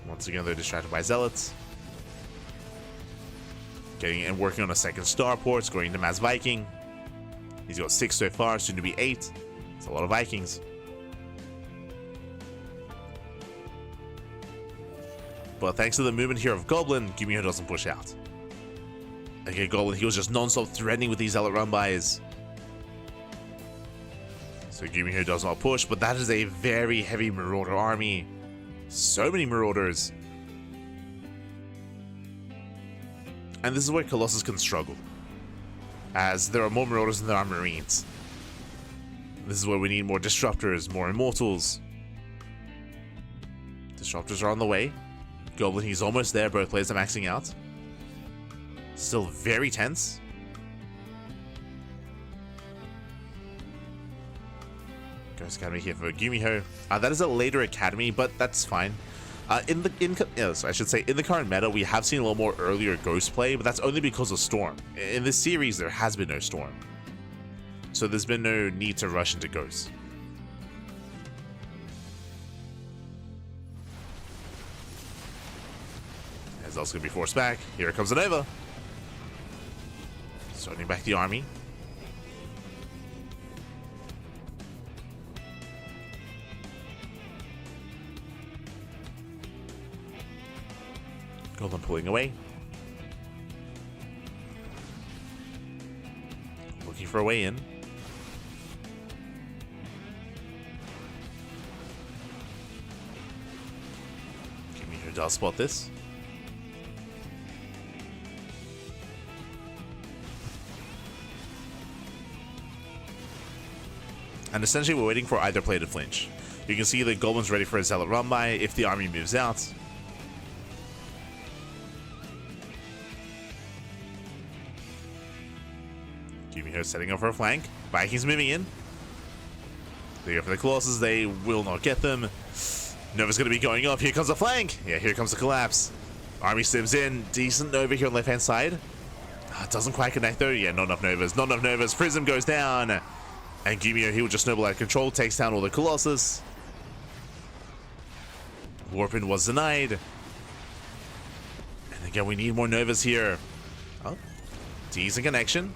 Once again, they're distracted by zealots. Getting and working on a second starport, scoring the Mass Viking. He's got 6 so far, soon to be 8. It's a lot of Vikings. But thanks to the movement here of Goblin, GuMiho doesn't push out. Again, Goblin, he was just non-stop threatening with these zealot run-bys. So GuMiho does not push, but that is a very heavy Marauder army. So many Marauders. And this is where Colossus can struggle, as there are more Marauders than there are Marines. This is where we need more Disruptors, more Immortals. Disruptors are on the way. Goblin, he's almost there. Both players are maxing out. Still very tense. Ghost Academy here for GuMiho. That is a later academy, but that's fine. In the current meta, we have seen a little more earlier Ghost play, but that's only because of Storm. In this series, there has been no Storm, so there's been no need to rush into Ghost. As also going to be forced back. Here comes an Nova. Starting back the army. Goblin pulling away. Looking for a way in. GuMiho does spot this. And essentially we're waiting for either play to flinch. You can see the Goblin's ready for a zealot run by if the army moves out. GuMiho setting up for a flank. Vikings moving in. They go for the Colossus. They will not get them. Nova's going to be going up. Here comes the flank. Yeah, here comes the collapse. Army sims in. Decent Nova here on the left-hand side. Doesn't quite connect though. Yeah, not enough Novas. Not enough Novas. Prism goes down. And GuMiho, he will just snowball out of control. Takes down all the Colossus. Warpin was denied. And again, we need more Novas here. Oh, decent connection.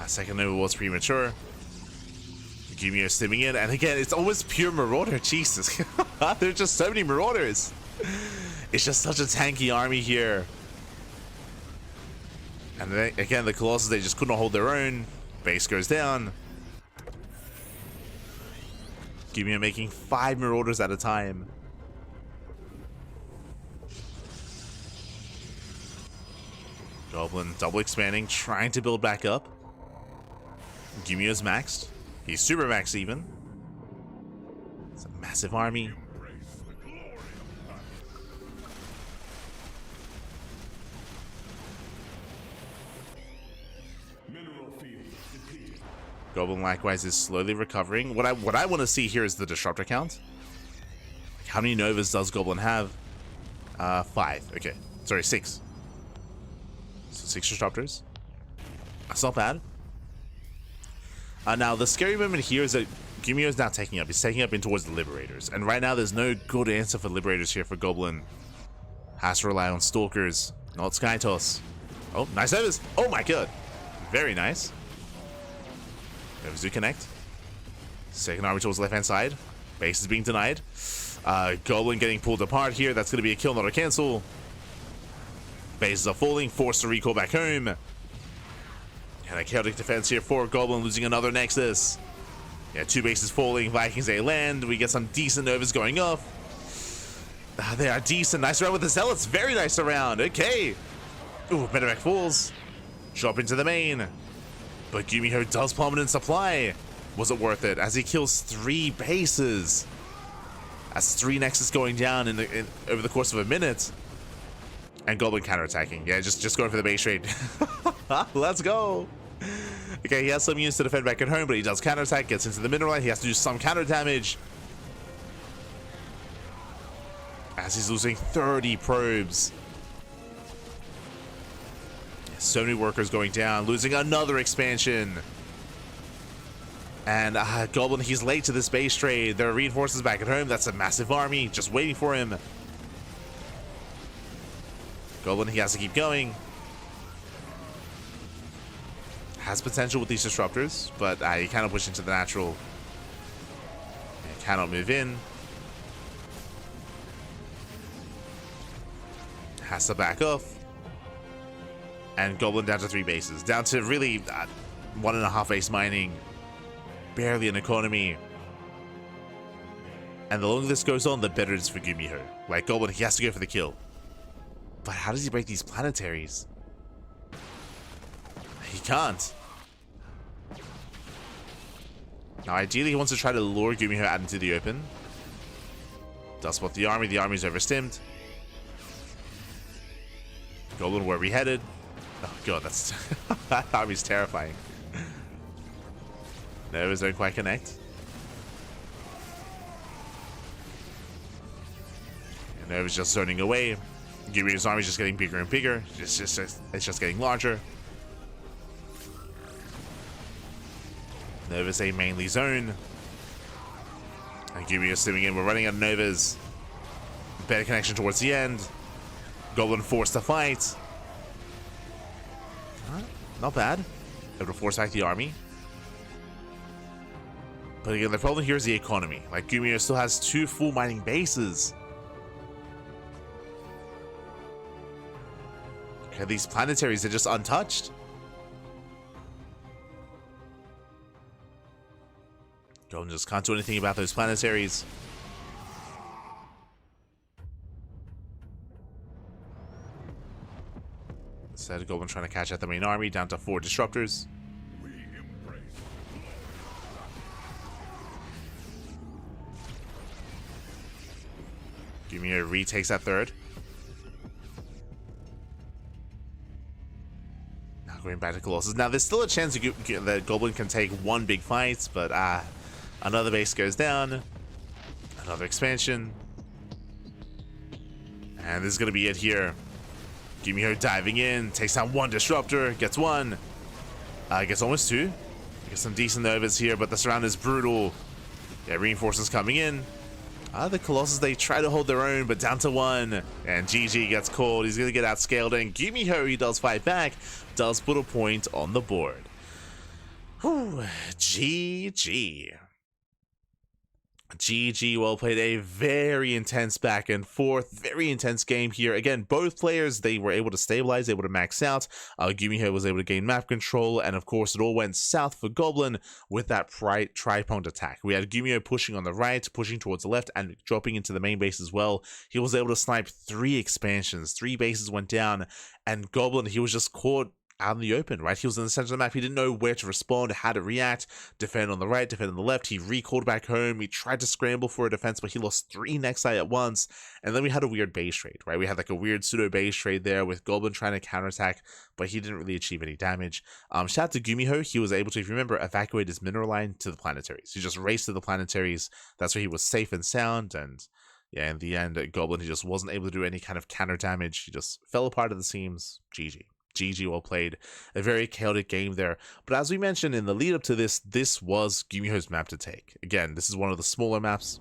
Second Nova was premature. GuMiho stimming in, and again, it's almost pure Marauder. Jesus, there's just so many Marauders. It's just such a tanky army here. And then, again, the Colossus, they just could not hold their own. Base goes down. GuMiho making 5 Marauders at a time. Goblin double expanding, trying to build back up. GuMiho's maxed. He's super maxed even. It's a massive army. Goblin likewise is slowly recovering. What I want to see here is the disruptor count. How many Novas does Goblin have? 5. Okay. Sorry, 6. So 6 disruptors. That's not bad. Now, the scary moment here is that GuMiho is now taking up. He's taking up in towards the Liberators. And right now, there's no good answer for Liberators here for Goblin. Has to rely on Stalkers, not Sky Toss. Oh, nice Novas. Oh my god. Very nice. Novas do connect. Second army towards the left-hand side. Base is being denied. Goblin getting pulled apart here. That's going to be a kill, not a cancel. Bases are falling, forced to recall back home. And a chaotic defense here for Goblin, losing another Nexus. Yeah, 2 bases falling, Vikings they land. We get some decent Novas going off. They are decent. Nice round with the Zealots. Very nice around. Okay. Ooh, Medevac falls. Drop into the main. But GuMiho does plummet in supply. Was it worth it? As he kills 3 bases. That's 3 Nexus going down over the course of a minute. And Goblin counterattacking. Yeah, just going for the base trade. Let's go. Okay, he has some units to defend back at home, but he does counterattack, gets into the mineral line. He has to do some counter damage. As he's losing 30 probes. So many workers going down, losing another expansion. And Goblin, he's late to this base trade. There are reinforcements back at home. That's a massive army just waiting for him. Goblin, he has to keep going. Has potential with these disruptors, but he cannot push into the natural. He cannot move in. Has to back off. And Goblin down to 3 bases. Down to really 1.5 base mining. Barely an economy. And the longer this goes on, the better it is for GuMiho. Like Goblin, he has to go for the kill. But how does he break these planetaries? He can't. Now, ideally, he wants to try to lure GuMiho out into the open. Does spot the army. The army's overstimmed. Goblin, where are we headed? Oh god, that's that army's terrifying. Novas don't quite connect. And Nova's just zoning away. GuMiho's army's just getting bigger and bigger. It's just getting larger. Nova's a mainly zone. And GuMiho's stimming in. We're running out of Novas. Better connection towards the end. Goblin forced to fight. Not bad. Able to force back the army. But again, the problem here is the economy. Like, GuMiho still has 2 full mining bases. Okay, these planetaries are just untouched. Goblin just can't do anything about those planetaries. Instead, Goblin trying to catch out the main army, down to 4 disruptors. GuMiho retakes that 3rd. Now going back to Colossus. Now there's still a chance that Goblin can take 1 big fight, but another base goes down. Another expansion. And this is going to be it here. GuMiho diving in, takes down 1 disruptor, gets 1. Gets almost 2. Gets some decent Novas here, but the surround is brutal. Yeah, reinforcements coming in. The Colossus, they try to hold their own, but down to 1. And GG gets called. He's going to get outscaled. And GuMiho, he does fight back. Does put a point on the board. Whew. GG. GG, well played. A very intense back and forth, very intense game here. Again, both players, they were able to stabilize, able to max out. GuMiho was able to gain map control, and of course it all went south for Goblin with that tri-pronged attack. We had GuMiho pushing on the right, pushing towards the left, and dropping into the main base as well. He was able to snipe 3 expansions, 3 bases went down, and Goblin, he was just caught out in the open, right? He was in the center of the map. He didn't know where to respond, how to react, defend on the right, defend on the left. He recalled back home. He tried to scramble for a defense, but he lost 3 Nexi at once. And then we had a weird base trade, right? We had like a weird pseudo base trade there with Goblin trying to counterattack, but he didn't really achieve any damage. Shout out to GuMiho. He was able to, if you remember, evacuate his mineral line to the planetaries. He just raced to the planetaries. That's where he was safe and sound. And yeah, in the end, Goblin, he just wasn't able to do any kind of counter damage. He just fell apart at the seams. GG. GG, well played. A very chaotic game there. But as we mentioned in the lead up to this, this was GuMiho's map to take. Again, this is one of the smaller maps.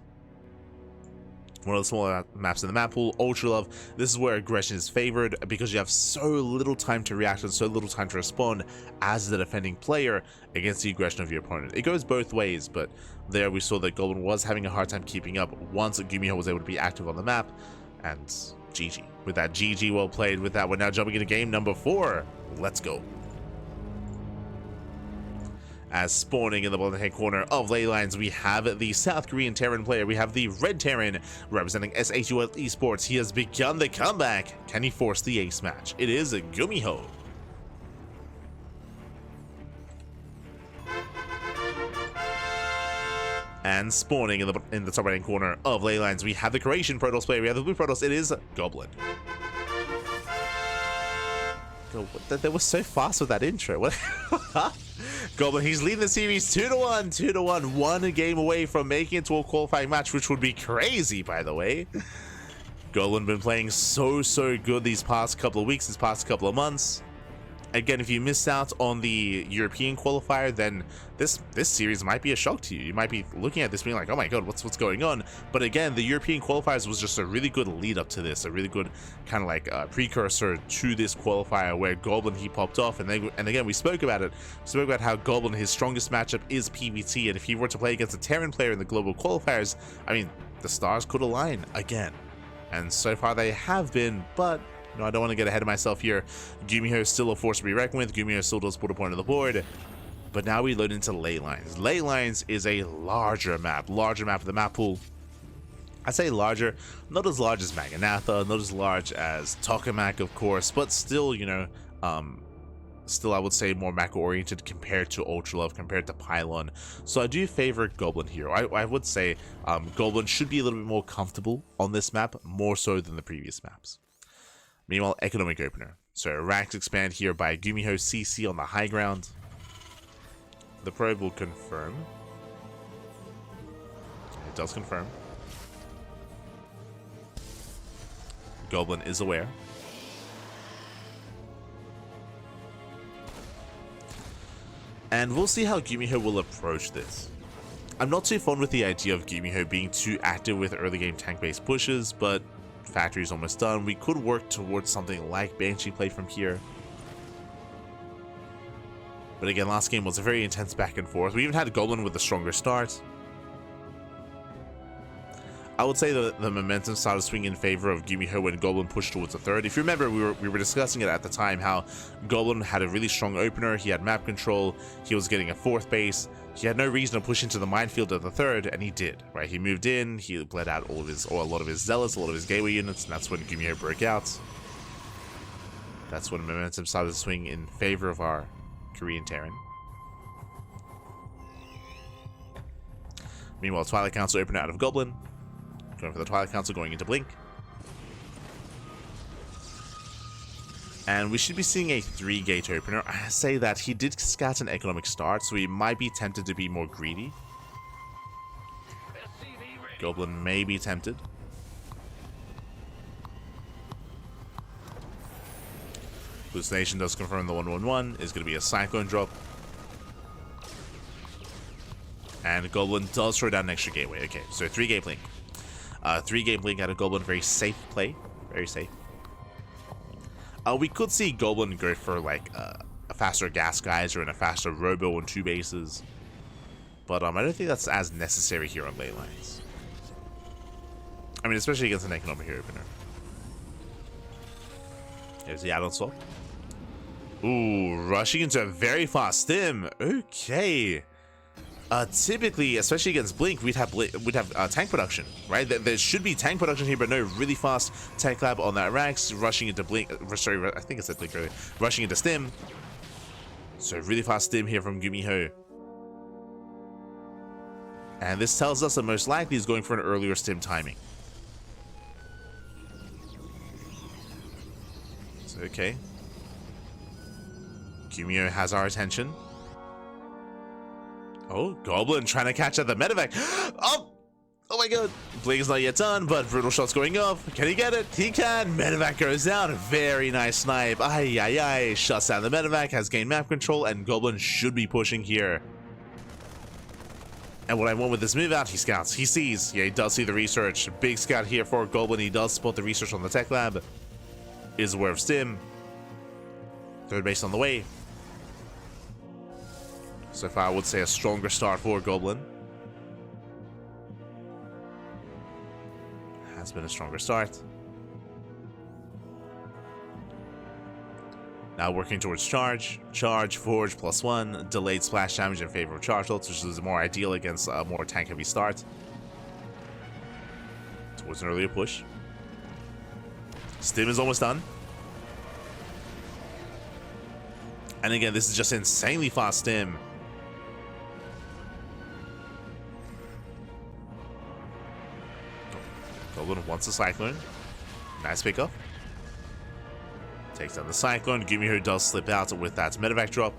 One of the smaller maps in the map pool, Ultra Love. This is where aggression is favored because you have so little time to react and so little time to respond as the defending player against the aggression of your opponent. It goes both ways, but there we saw that Goblin was having a hard time keeping up once GuMiho was able to be active on the map, and GG. With that, GG, well played. With that, we're now jumping into game number 4. Let's go. As spawning in the bottom hand corner of ley lines, we have the South Korean Terran player. We have the Red Terran representing SHUL Esports. He has begun the comeback. Can he force the ace match? It is GuMiho. And spawning in the top right hand corner of ley lines, we have the Croatian Protoss player. We have the blue Protoss. It is Goblin. They were so fast with that intro. What? Goblin, he's leading the series 2-1, 2-1, 1 game away from making it to a qualifying match, which would be crazy, by the way. Goblin been playing so good these past couple of weeks, these past couple of months. Again, if you missed out on the European qualifier, then this series might be a shock to you. You might be looking at this being like, oh my god, what's going on? But again, the European qualifiers was just a really good lead up to this, a really good kind of like precursor to this qualifier where Goblin, he popped off, and again, we spoke about it. We spoke about how Goblin, his strongest matchup is PvT, and if he were to play against a Terran player in the global qualifiers, I mean, the stars could align again. And so far they have been, but no, I don't want to get ahead of myself here. GuMiho is still a force to be reckoned with. GuMiho still does put a point on the board. But now we load into ley lines. Ley lines is a larger map of the map pool. I say larger, not as large as Maganatha, not as large as Tokamak, of course, but still, you know, still I would say more macro oriented compared to Ultra Love, compared to Pylon. So I do favor Goblin here. I would say Goblin should be a little bit more comfortable on this map, more so than the previous maps. Meanwhile, economic opener. So ranks expand here by GuMiho CC on the high ground. The probe will confirm. It does confirm. Goblin is aware. And we'll see how GuMiho will approach this. I'm not too fond with the idea of GuMiho being too active with early game tank-based pushes, but factory's almost done. We could work towards something like Banshee play from here. But again, last game was a very intense back and forth. We even had a Goblin with a stronger start. I would say the momentum started swinging in favor of GuMiho when Goblin pushed towards the third. If you remember, we were discussing it at the time, how Goblin had a really strong opener. He had map control. He was getting a 4th base. He had no reason to push into the minefield of the 3rd, and he did, right? He moved in, he bled out all of his, or a lot of his zealots, a lot of his gateway units, and that's when GuMiho broke out. That's when momentum started to swing in favor of our Korean Terran. Meanwhile, Twilight Council open out of Goblin. Going for the Twilight Council, going into Blink. And we should be seeing a 3-gate opener. I say that he did scat an economic start, so he might be tempted to be more greedy. Goblin may be tempted. Hallucination does confirm the 1-1-1 is going to be a Cyclone drop. And Goblin does throw down an extra gateway. Okay, so 3-gate Blink. 3-gate Blink out of Goblin, very safe play. Very safe. We could see Goblin go for like a faster gas geyser and a faster robo on 2 bases. But I don't think that's as necessary here on ley lines. I mean, especially against an economic opener. Here's the add-on swap. Ooh, rushing into a very fast stim. Okay. Typically, especially against Blink, we'd have tank production, right? There should be tank production here, but no, really fast tank lab on that Rax, rushing into Blink. Sorry, I think I said Blink earlier. Rushing into Stim. So really fast stim here from GuMiho. And this tells us that most likely he's going for an earlier stim timing. So, okay. GuMiho has our attention. Oh, Goblin trying to catch at the medevac. Oh! Oh my god. Blink is not yet done, but brutal shot's going off. Can he get it? He can. Medevac goes down. Very nice snipe. Ay, ay, ay. Shuts down the medevac, has gained map control, and Goblin should be pushing here. And what I want with this move out, he scouts. He sees. Yeah, he does see the research. Big scout here for Goblin. He does spot the research on the tech lab. Is aware of stim. Third base on the way. So far, I would say a stronger start for Goblin. Has been a stronger start. Now working towards charge. Charge, forge, +1. Delayed splash damage in favor of charge loads, which is more ideal against a more tank heavy start. Towards an earlier push. Stim is almost done. And again, this is just insanely fast stim. Goblin wants the Cyclone. Nice pickup. Takes down the Cyclone. GuMiho does slip out with that medevac drop.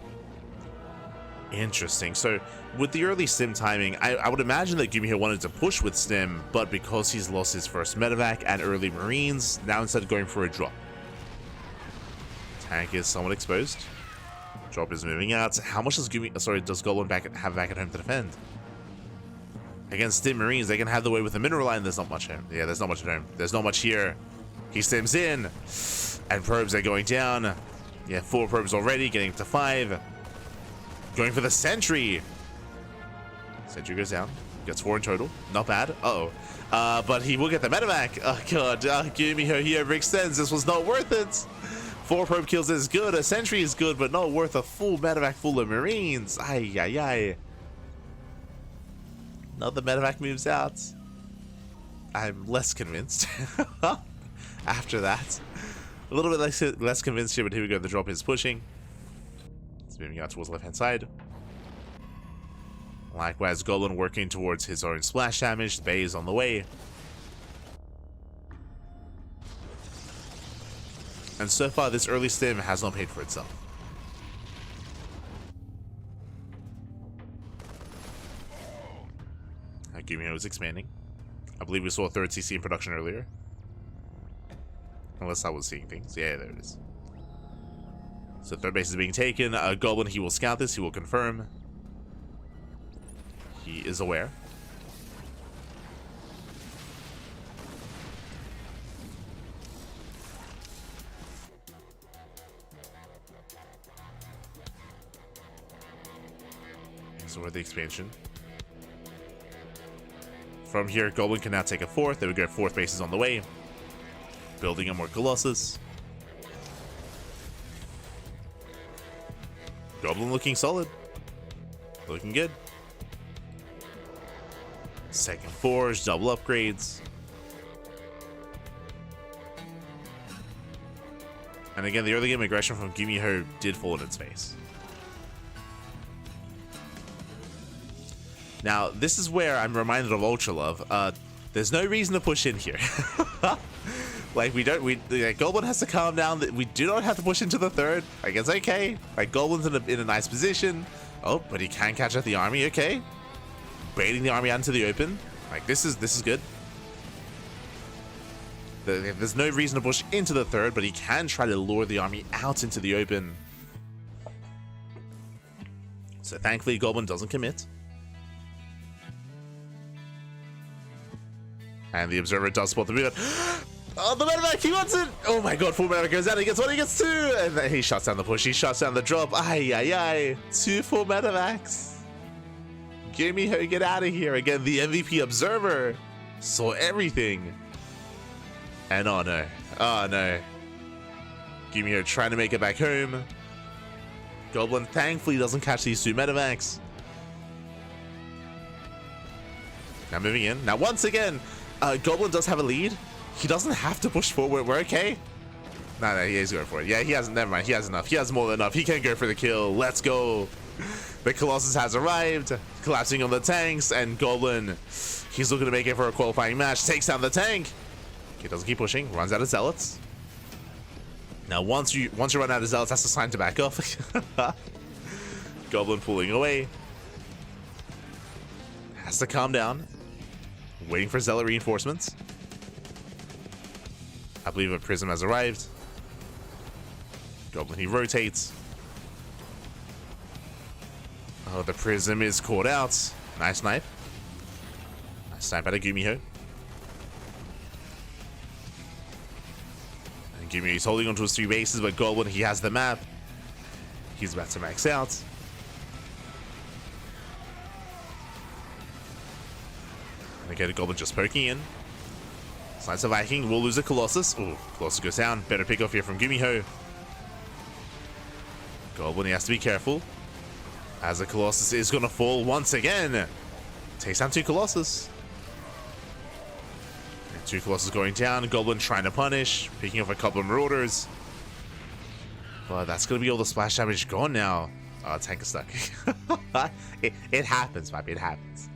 Interesting. So, with the early stim timing, I would imagine that GuMiho wanted to push with stim, but because he's lost his first medevac and early Marines, now instead of going for a drop. Tank is somewhat exposed. Drop is moving out. How much does does Goblin have back at home to defend? Against stim Marines, they can have the way with the mineral line. There's not much home. Yeah, there's not much at home. There's not much here. He stims in. And probes are going down. Yeah, 4 probes already, getting to 5. Going for the sentry. Sentry goes down. Gets 4 in total. Not bad. Uh-oh. But he will get the medevac. Oh, God. GuMiho here overextends. This was not worth it. 4 probe kills is good. A sentry is good, but not worth a full medevac full of Marines. Ay, ay, ay. Another medevac moves out. I'm less convinced after that. A little bit less convinced here, but here we go. The drop is pushing. It's moving out towards the left-hand side. Likewise, Goblin working towards his own splash damage. The Bay is on the way. And so far, this early stim has not paid for itself. GuMiho is expanding. I believe we saw a 3rd CC in production earlier. Unless I was seeing things. Yeah, there it is. So 3rd base is being taken. Goblin, he will scout this. He will confirm. He is aware. So we're at the expansion. From here, Goblin can now take a 4th. There we go, 4th base is on the way. Building a more Colossus. Goblin looking solid. Looking good. 2nd forge, double upgrades. And again, the early game aggression from GuMiho did fall in its face. Now, this is where I'm reminded of Ultra Love. There's no reason to push in here. Like, Goblin has to calm down. We do not have to push into the 3rd. Like, it's okay. Like, Goblin's in a nice position. Oh, but he can catch up the army. Okay. Baiting the army out into the open. Like, this is good. There's no reason to push into the 3rd, but he can try to lure the army out into the open. So, thankfully, Goblin doesn't commit. And the Observer does spot the move. Oh, the medevac, he wants it! Oh my god, full medevac goes down, he gets 1, he gets 2! And then he shuts down the push, he shuts down the drop. Ay, ay, ay. 2 full medevacs. GuMiho, get out of here. Again, the MVP Observer saw everything. And oh no. Oh no. GuMiho trying to make it back home. Goblin thankfully doesn't catch these 2 medevacs. Now moving in. Now once again, Goblin does have a lead. He doesn't have to push forward. We're okay. No, he's going for it. Yeah, he has, never mind, he has enough. He has more than enough. He can go for the kill. Let's go. The Colossus has arrived, collapsing on the tanks, and Goblin, he's looking to make it for a qualifying match, takes down the tank. He doesn't keep pushing, runs out of zealots. Now, once you run out of zealots, that's the time to back off. Goblin pulling away. Has to calm down. Waiting for zealot reinforcements. I believe a prism has arrived. Goblin, he rotates. Oh, the prism is caught out. Nice snipe. Nice snipe out of GuMiho. And GuMiho is holding onto his 3 bases, but Goblin, he has the map. He's about to max out. And again, Goblin just poking in. Slides a Viking, will lose a Colossus. Ooh, Colossus goes down. Better pick off here from GuMiho. Goblin, he has to be careful, as the Colossus is going to fall once again. Takes down 2 Colossus. And 2 Colossus going down. Goblin trying to punish, picking off a couple of Marauders. Well, that's going to be all the splash damage gone now. Oh, tank is stuck. it happens, Papi, it happens.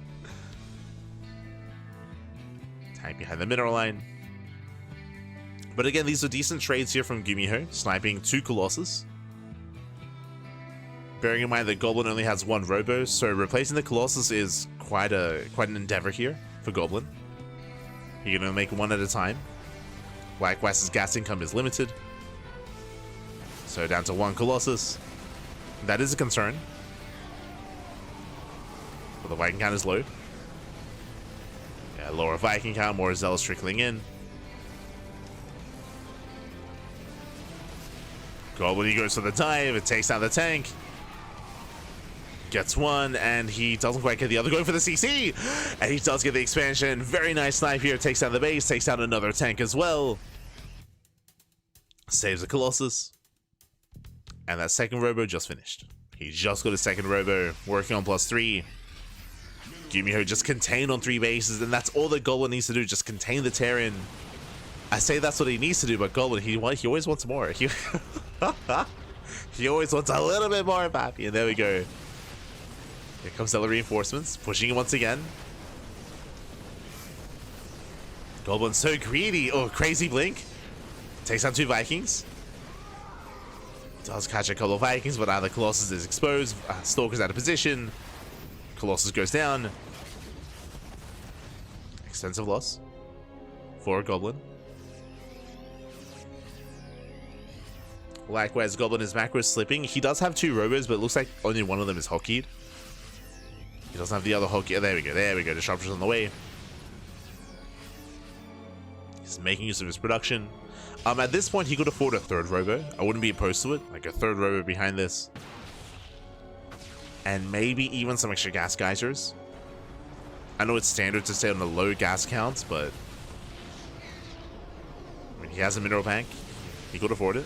Tank behind the mineral line. But again, these are decent trades here from GuMiho, sniping 2 Colossus. Bearing in mind that Goblin only has 1 Robo, so replacing the Colossus is quite an endeavor here for Goblin. You're going to make 1 at a time. Likewise, his gas income is limited. So down to 1 Colossus. That is a concern. But the Viking count is low. Yeah, lower Viking count, more Zealots trickling in. Goblin, he goes for the dive, it takes down the tank. Gets 1, and he doesn't quite get the other. Going for the CC, and he does get the expansion. Very nice snipe here. Takes down the base, takes down another tank as well. Saves the Colossus. And that second Robo just finished. He just got his second Robo, working on +3. GuMiho just contained on 3 bases, and that's all that Goblin needs to do. Just contain the Terran. I say that's what he needs to do, but Goblin, he always wants more. He always wants a little bit more, Papi. And there we go. Here comes the reinforcements, pushing him once again. Goblin's so greedy. Oh, crazy blink. Takes down 2 Vikings. Does catch a couple of Vikings, but either Colossus is exposed. Stalker's out of position. Colossus goes down. Extensive loss for a Goblin. Likewise, Goblin is macro slipping. He does have 2 Robos, but it looks like only 1 of them is hotkeyed. He doesn't have the other hotkey. Oh, there we go. There we go. Disruptor's on the way. He's making use of his production. At this point, he could afford a 3rd Robo. I wouldn't be opposed to it. Like a 3rd Robo behind this. And maybe even some extra gas geysers. I know it's standard to stay on the low gas counts, but I mean, he has a mineral bank. He could afford it.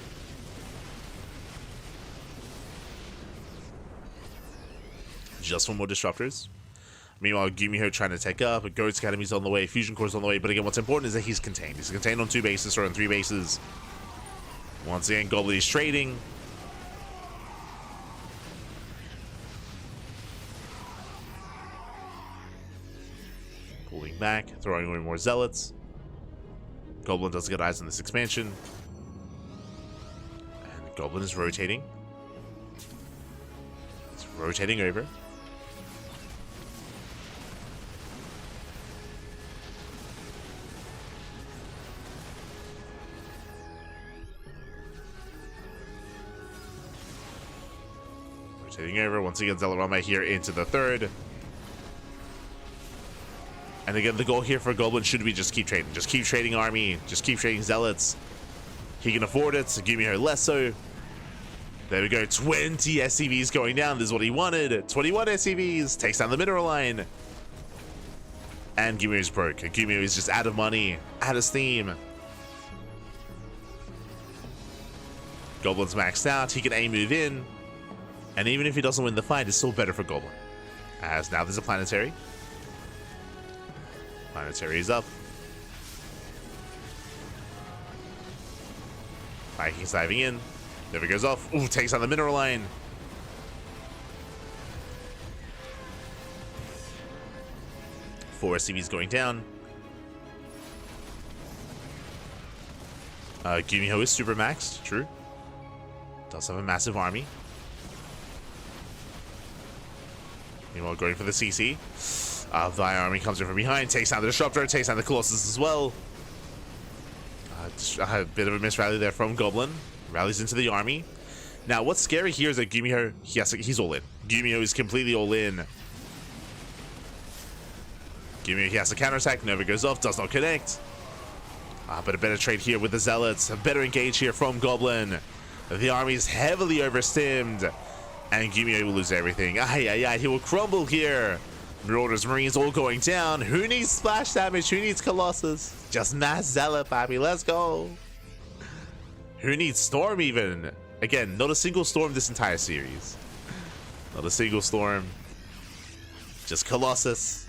Just for more disruptors. Meanwhile, GuMiho trying to take up. Goat's Academy's on the way. Fusion Core's on the way. But again, what's important is that he's contained. He's contained on 2 bases or on 3 bases. Once again, Goblin is trading. Pulling back, throwing away more Zealots. Goblin does get eyes on this expansion. And Goblin is rotating. It's rotating over. Rotating over. Once again, Zealot here into the 3rd. And again, the goal here for Goblin should be just keep trading. Just keep trading army. Just keep trading Zealots. He can afford it, so GuMiho less so. There we go. 20 SCVs going down. This is what he wanted. 21 SCVs. Takes down the mineral line. And GuMiho's broke. GuMiho is just out of money. Out of steam. Goblin's maxed out. He can A move in. And even if he doesn't win the fight, it's still better for Goblin. As now there's a planetary. Planetary is up. Vikings diving in. Never goes off. Ooh, takes out the mineral line. Four SCVs going down. GuMiho is super maxed, true. Does have a massive army. Meanwhile, going for the CC. The army comes in from behind, takes down the Disruptor, takes down the Colossus as well. A bit of a miss rally there from Goblin. Rallies into the army. Now, what's scary here is that GuMiho, he's all in. GuMiho is completely all in. GuMiho, he has to counterattack, Nova goes off, does not connect. But a better trade here with the Zealots. A better engage here from Goblin. The army is heavily overstimmed. And GuMiho will lose everything. He will crumble here. Marauders, Marines all going down. Who needs splash damage? Who needs Colossus? Just mass Zealot, baby. Let's go. Who needs Storm even? Again, not a single Storm this entire series. Not a single Storm. Just Colossus.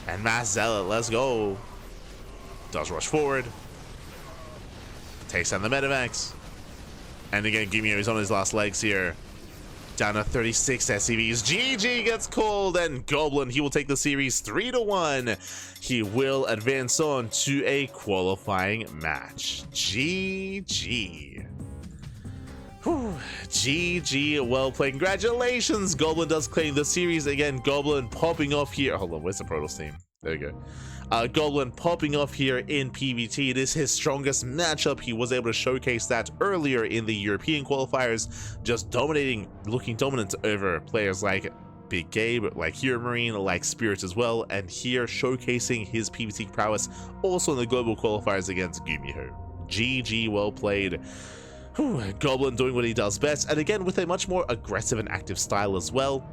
And mass Zealot. Let's go. Does rush forward. Takes down the Medivacs. And again, GuMiho is on his last legs here. Down to 36 SCVs. GG gets called, and Goblin, he will take the series 3-1. He will advance on to a qualifying match. GG. Whew. GG, well played. Congratulations, Goblin does claim the series. Again, Goblin popping off here. Hold on, where's the Protoss team? There we go. Goblin popping off here in PvT. It is his strongest matchup. He was able to showcase that earlier in the European qualifiers, just dominating, looking dominant over players like Big Gabe, like Hero Marine, like Spirit as well, and here showcasing his PvT prowess also in the global qualifiers against GuMiho. GG, well played. Whew, Goblin doing what he does best, and again with a much more aggressive and active style as well.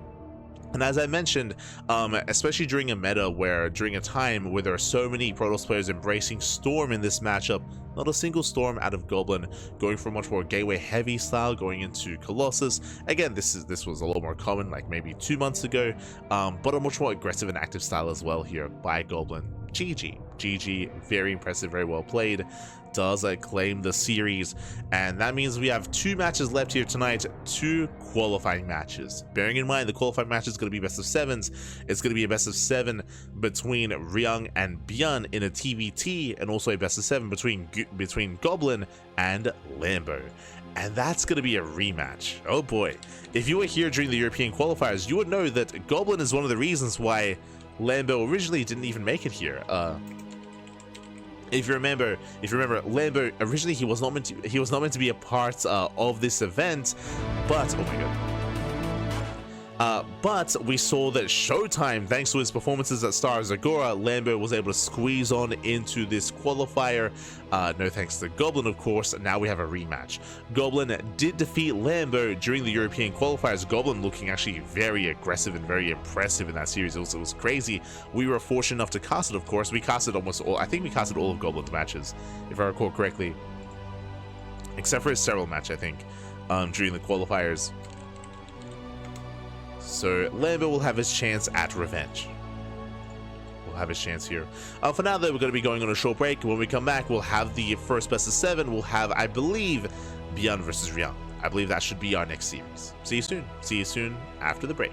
And as I mentioned, especially during a meta where, during a time where there are so many Protoss players embracing Storm in this matchup, not a single Storm out of Goblin, going for a much more gateway heavy style, going into Colossus. Again, this was a lot more common, like maybe 2 months ago, but a much more aggressive and active style as well here by Goblin. GG, very impressive, very well played. Does claim the series, and that means we have 2 matches left here tonight, 2 qualifying matches. Bearing in mind the qualifying match is going to be best of 7s. It's going to be a best of 7 between Ryung and Byun in a TvT, and also a best of 7 between Goblin and Lambo. And that's going to be a rematch. Oh boy, if you were here during the European qualifiers, you would know that Goblin is one of the reasons why Lambo originally didn't even make it here. If you remember, Lambo originally he was not meant to be a part of this event, but oh my god. But we saw that Showtime, thanks to his performances at Star Zagora, Lambo was able to squeeze on into this qualifier. No thanks to Goblin, of course. Now we have a rematch. Goblin did defeat Lambo during the European qualifiers. Goblin looking actually very aggressive and very impressive in that series. It was crazy. We were fortunate enough to cast it, of course. We casted almost all, I think we casted all of Goblin's matches, if I recall correctly. Except for his Sterile match, I think, during the qualifiers. So Lambo will have his chance at revenge. We'll have his chance here. For now, though, we're going to be going on a short break. When we come back, we'll have the first best of 7. We'll have, I believe, Byun versus Ryung. I believe that should be our next series. See you soon. See you soon after the break.